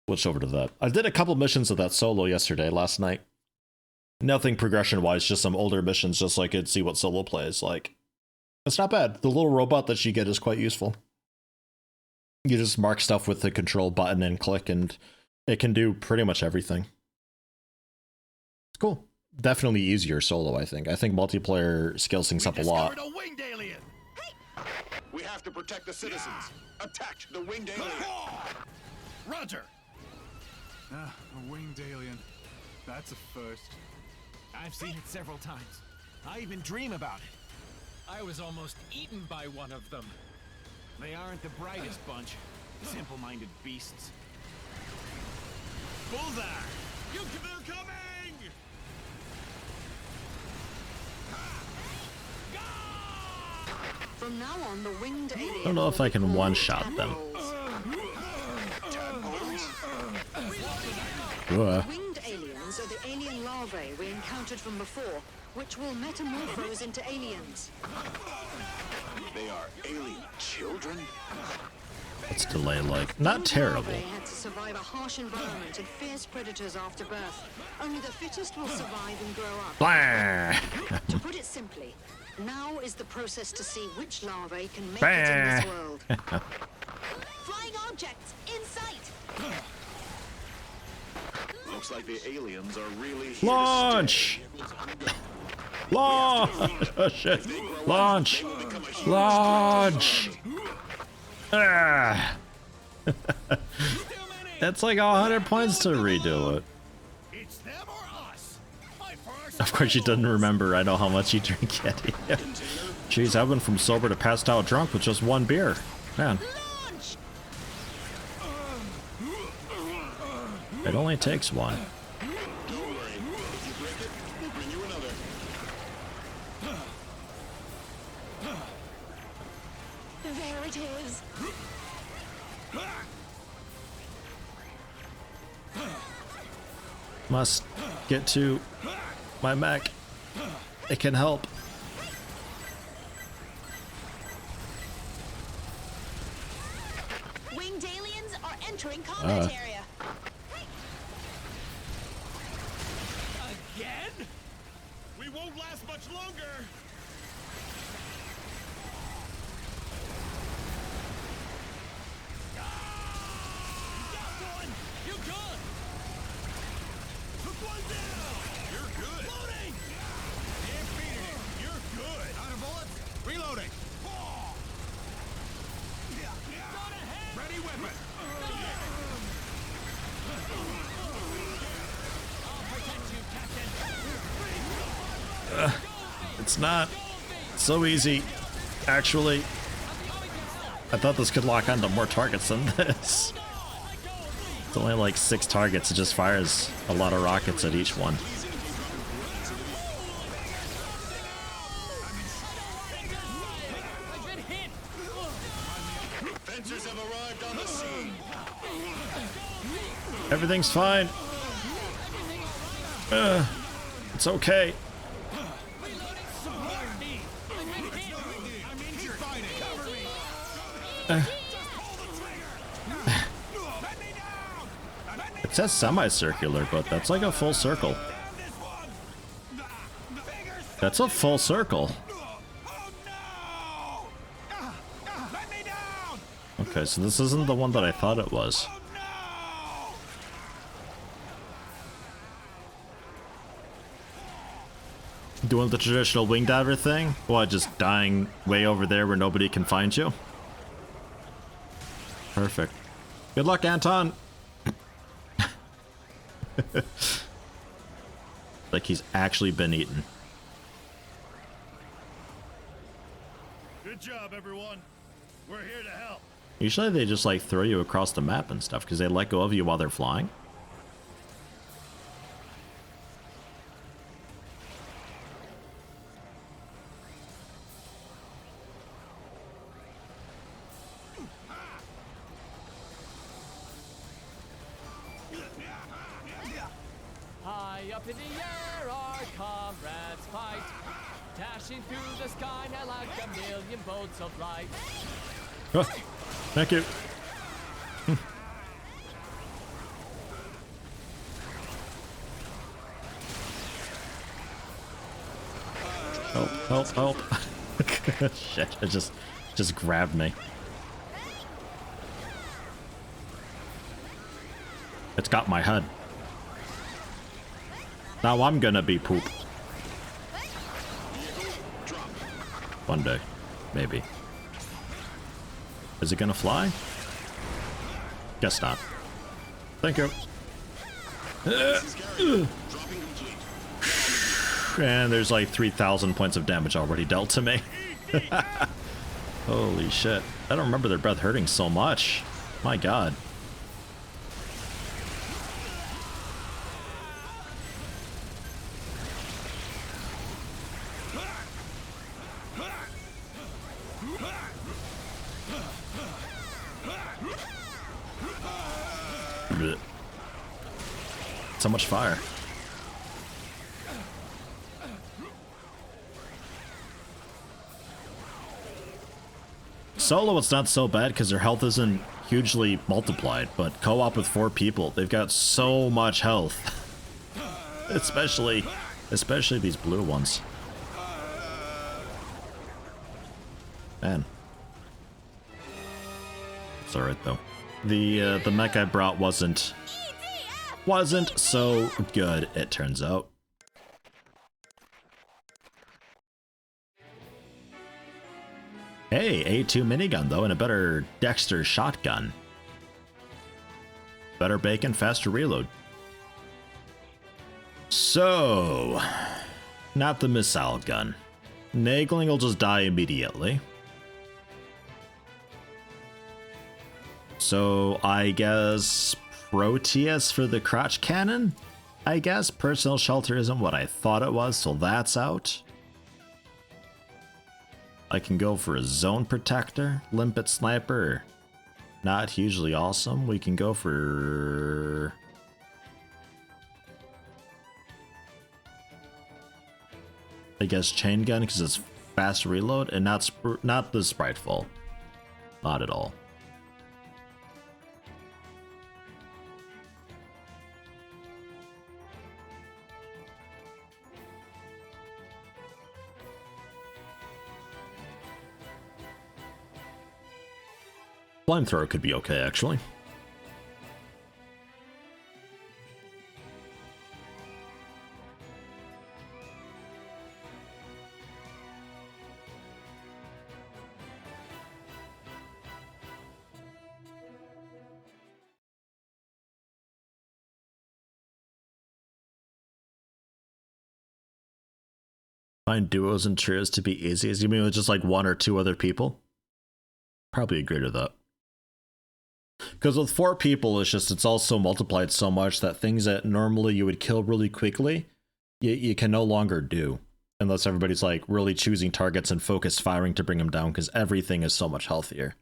Switch over to that. I did a couple missions of that solo last night. Nothing progression-wise, just some older missions just so I could see what solo play is like. It's not bad. The little robot that you get is quite useful. You just mark stuff with the control button and click, and it can do pretty much everything. It's cool. Definitely easier solo, I think. I think multiplayer scales things up a lot. A winged alien. We have to protect the citizens. Attack the winged alien. Roger. A winged alien. That's a first. I've seen it several times. I even dream about it. I was almost eaten by one of them. They aren't the brightest bunch. Simple-minded beasts. Bullseye! They're coming! From now on, the winged alien. I don't know if I can one-shot them. Winged aliens are the alien larvae we encountered from before, which will metamorphose into aliens. They are alien children? Let's delay like not terrible. Larvae had to survive a harsh environment and fierce predators after birth. Only the fittest will survive and grow up. Blah. To put it simply, now is the process to see which larvae can make it in this world. Flying objects in sight. Looks like the aliens are really here Launch! Launch! Oh shit! Launch! Launch! Ah. It's like 100 points to redo it. It's them or us. Of course you didn't remember. I know how much you drink Yeti. Jeez, I went from sober to passed out drunk with just one beer. Man. It only takes one. There it is. Must get to my mech. It can help. Winged aliens are entering combat area. Again? We won't last much longer. Reloading! Ready weapon! It's not so easy, actually. I thought this could lock onto more targets than this. It's only like 6 targets, it just fires a lot of rockets at each one. Everything's fine. It's okay. It says semicircular, but that's like a full circle. That's a full circle. Okay, so this isn't the one that I thought it was. Doing the traditional wing diver thing? What, just dying way over there where nobody can find you? Perfect. Good luck, Anton! Like he's actually been eaten. Good job, everyone. We're here to help. Usually they just like throw you across the map and stuff because they let go of you while they're flying. High up in the air, our comrades fight. Dashing through the sky now like a million bolts of light. Oh, thank you. Help. Shit, it just grabbed me. It's got my head. Now I'm gonna be poop. One day. Maybe. Is it gonna fly? Guess not. Thank you. And there's like 3,000 points of damage already dealt to me. Holy shit. I don't remember their breath hurting so much. My god. Blech. So much fire. Solo, it's not so bad because their health isn't hugely multiplied, but co-op with 4 people, they've got so much health. especially these blue ones. Man. It's alright though. The mech I brought wasn't so good, it turns out. Hey, A2 minigun though, and a better Dexter shotgun. Better bacon, faster reload. So, not the missile gun. Nagling will just die immediately. So, I guess Proteus for the crotch cannon? I guess personal shelter isn't what I thought it was, so that's out. I can go for a zone protector, limpet sniper. Not hugely awesome. We can go for... I guess chain gun because it's fast reload and not the spriteful. Not at all. Flamethrower could be okay, actually. Find duos and trios to be easy. You mean with just like 1 or 2 other people? Probably agree to that. Because with 4 people, it's also multiplied so much that things that normally you would kill really quickly, you can no longer do. Unless everybody's like really choosing targets and focused firing to bring them down, because everything is so much healthier.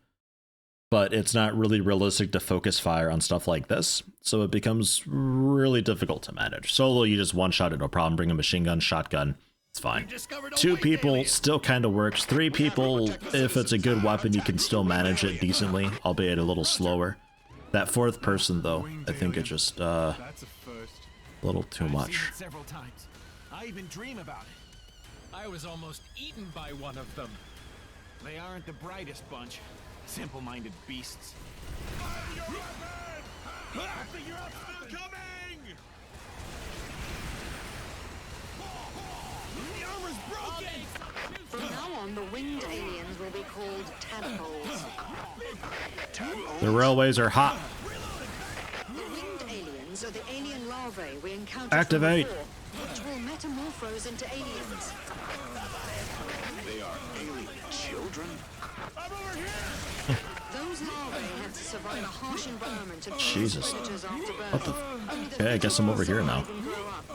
But it's not really realistic to focus fire on stuff like this, so it becomes really difficult to manage. Solo, you just one-shot it, no problem. Bring a machine gun, shotgun, it's fine. 2 people still kind of works. 3 people, if it's a good weapon, you can still manage it decently, albeit a little slower. That 4th person, though, I think it's just a little too much. Several times. I even dream about it. I was almost eaten by one of them. They aren't the brightest bunch. Simple-minded beasts. Fire your weapon! Figure out still coming! The armor's broken! From now on, the winged aliens will be called tadpoles. The railways are hot. The winged aliens are the alien larvae we encountered Activate. before, which will metamorphose into aliens. They are alien children? I'm over here! Those larvae have to survive a harsh environment of Jesus. predators after birth. What the Only the okay, I guess I'm over here now. survive and grow up.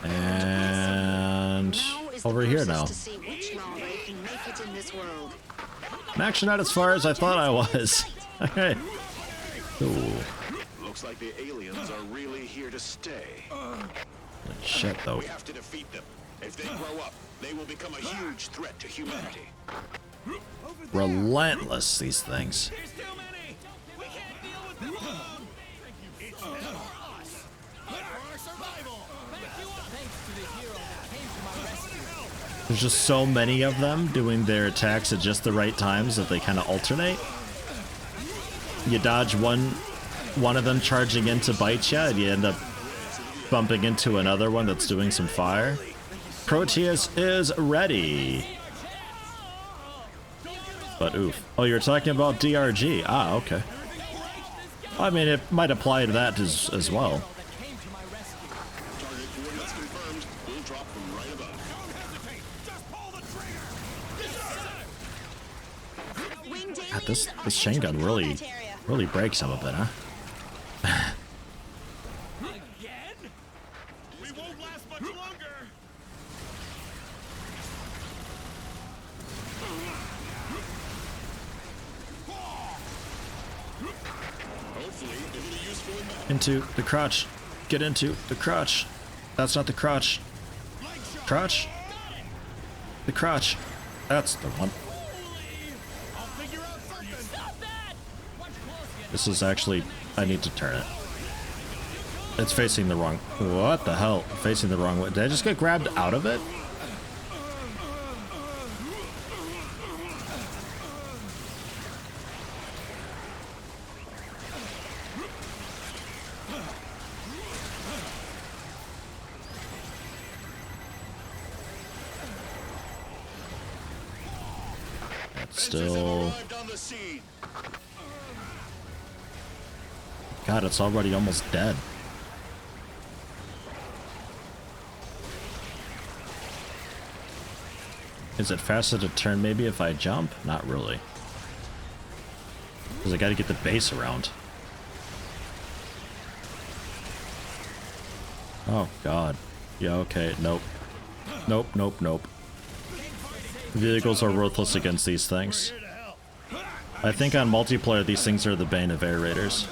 And Now is the over here process now. to see which larvae can make it in this world. I'm actually not as far as I thought I was. Okay. Cool. Looks like the aliens are really here to stay. Shit, though. We have to defeat them. If they grow up, they will become a huge threat to humanity. Relentless, these things. There's too many. We can't deal with them alone. It's now us. For our survival. Thanks to the hero that came to my rescue. There's just so many of them doing their attacks at just the right times that they kind of alternate. You dodge one of them charging in to bite you, and you end up bumping into another one that's doing some fire. Proteus is ready. But oof. Oh, you're talking about DRG. Ah, okay. I mean, it might apply to that as well. Target coordinates confirmed. We'll drop them right above. God, this chain gun really breaks some of it, huh? Again? We won't last much longer. Hopefully, it'll be useful in battle. Into the crotch. Get into the crotch. That's not the crotch. Crotch? The crotch. That's the one. This is actually... I need to turn it. It's facing the wrong... What the hell? Facing the wrong way. Did I just get grabbed out of it? Still... God, it's already almost dead. Is it faster to turn maybe if I jump? Not really. Because I gotta get the base around. Oh, God. Yeah, okay, nope. Nope, nope, nope. Vehicles are worthless against these things. I think on multiplayer, these things are the bane of air raiders.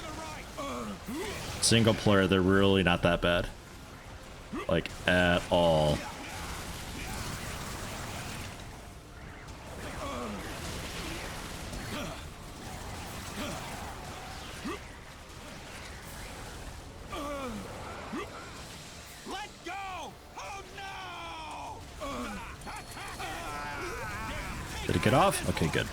Single player, they're really not that bad. Like, at all. Let go! Oh no! Did it get off? Okay, good.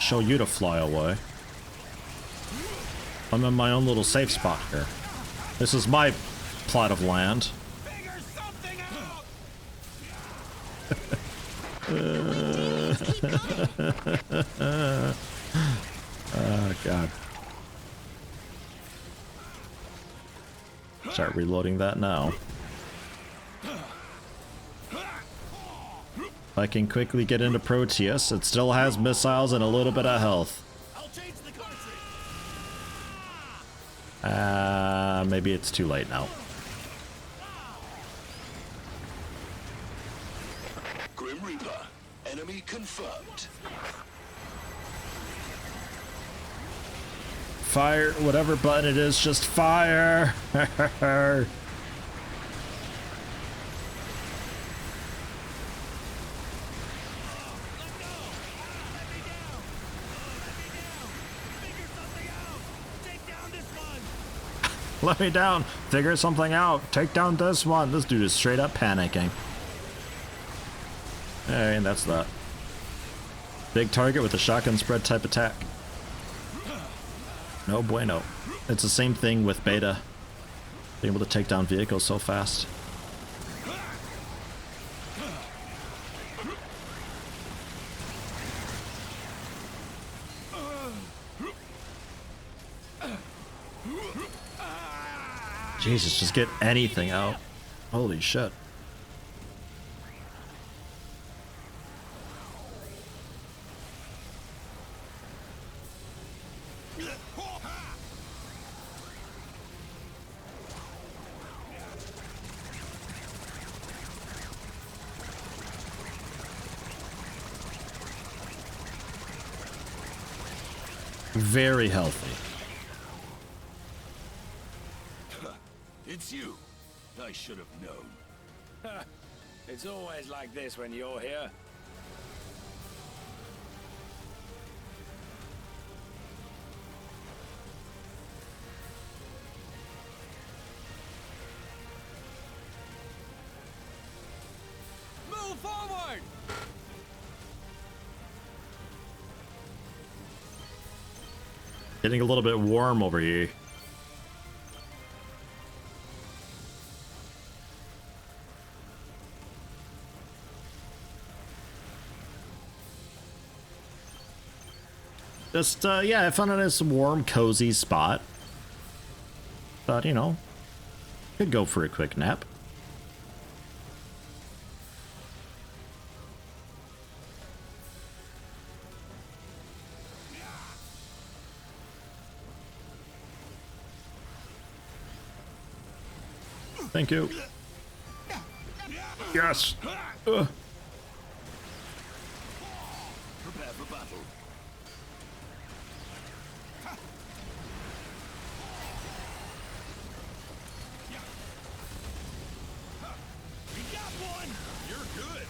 Show you to fly away. I'm in my own little safe spot here. This is my plot of land. Oh, God. Start reloading that now. I can quickly get into Proteus. It still has missiles and a little bit of health. Maybe it's too late now. Grim Reaper, enemy confirmed. Fire, whatever button it is, just fire! Let me down. Figure something out. Take down this one. This dude is straight up panicking. Hey, and that's that. Big target with a shotgun spread type attack. No bueno. It's the same thing with beta. Being able to take down vehicles so fast. Jesus, just get anything out. Holy shit. Very healthy. It's you. I should have known. It's always like this when you're here. Move forward! Getting a little bit warm over here. Just, yeah, I found it as a warm, cozy spot. But, you know, could go for a quick nap. Thank you. Yes. Prepare for battle. We got one! You're good!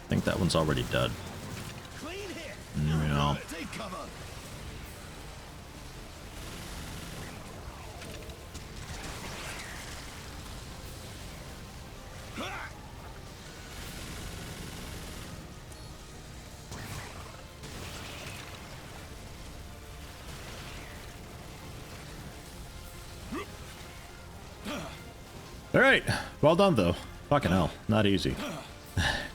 I think that one's already dead. Clean hit. Yeah. Take cover. Alright, well done though. Fucking hell, not easy.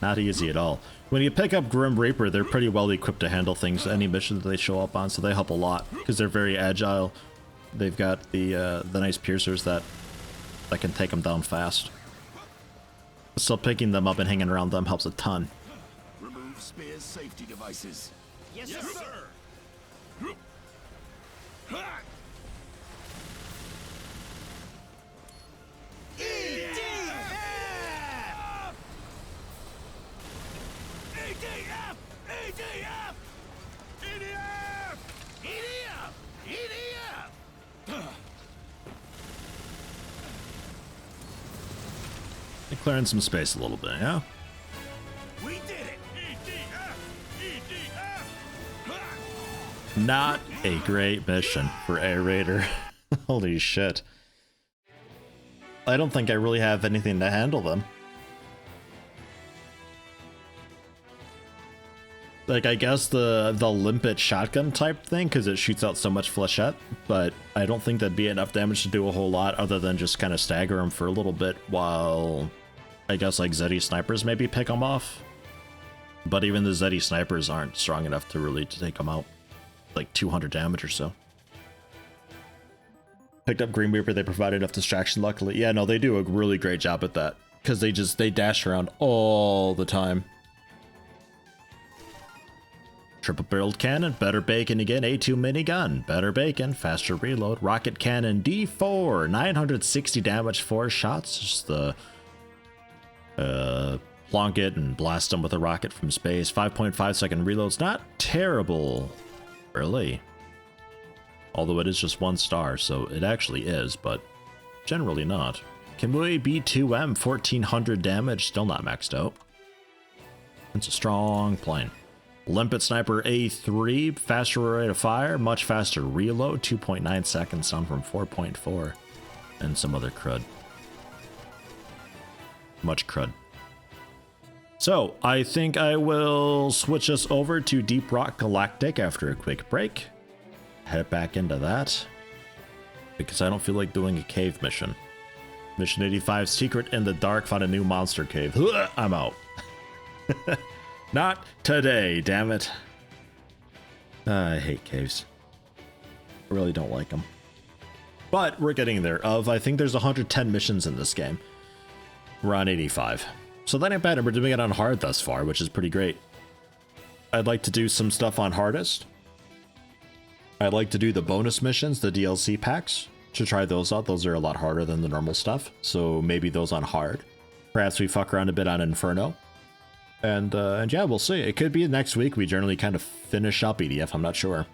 Not easy at all. When you pick up Grim Reaper, they're pretty well equipped to handle things, any mission that they show up on, so they help a lot, because they're very agile. They've got the nice piercers that can take them down fast. So picking them up and hanging around them helps a ton. Remove Spear's safety devices. Yes, sir! EDF! EDF! EDF! EDF! EDF! They're clearing some space a little bit, yeah? We did it! EDF! EDF! Not a great mission for a raider. Holy shit. I don't think I really have anything to handle them. Like, I guess the limpet shotgun type thing, because it shoots out so much flechette, but I don't think that'd be enough damage to do a whole lot other than just kind of stagger them for a little bit while, I guess, like, Yeti snipers maybe pick them off. But even the Yeti snipers aren't strong enough to really take them out. Like 200 damage or so. Picked up Green Reaper, they provide enough distraction luckily. Yeah, no, they do a really great job at that. Because they dash around all the time. Triple barreled cannon, better bacon again, A2 minigun, better bacon, faster reload, rocket cannon D4, 960 damage, 4 shots, just the plonk it and blast them with a rocket from space, 5.5 second reloads, not terrible, really. Although it is just 1 star, so it actually is, but generally not. Kamui B2M, 1400 damage, still not maxed out. It's a strong plane. Limpet Sniper A3, faster rate of fire, much faster reload, 2.9 seconds down from 4.4, and some other crud. Much crud. So, I think I will switch us over to Deep Rock Galactic after a quick break. Head back into that, because I don't feel like doing a cave mission. Mission 85, Secret in the Dark, found a new monster cave. I'm out. Not today, damn it. I hate caves. I really don't like them. But we're getting there. I think there's 110 missions in this game. We're on 85. So that ain't bad, and we're doing it on hard thus far, which is pretty great. I'd like to do some stuff on hardest. I'd like to do the bonus missions, the DLC packs, to try those out. Those are a lot harder than the normal stuff, so maybe those on hard. Perhaps we fuck around a bit on Inferno. And yeah, we'll see. It could be next week. We generally kind of finish up EDF. I'm not sure.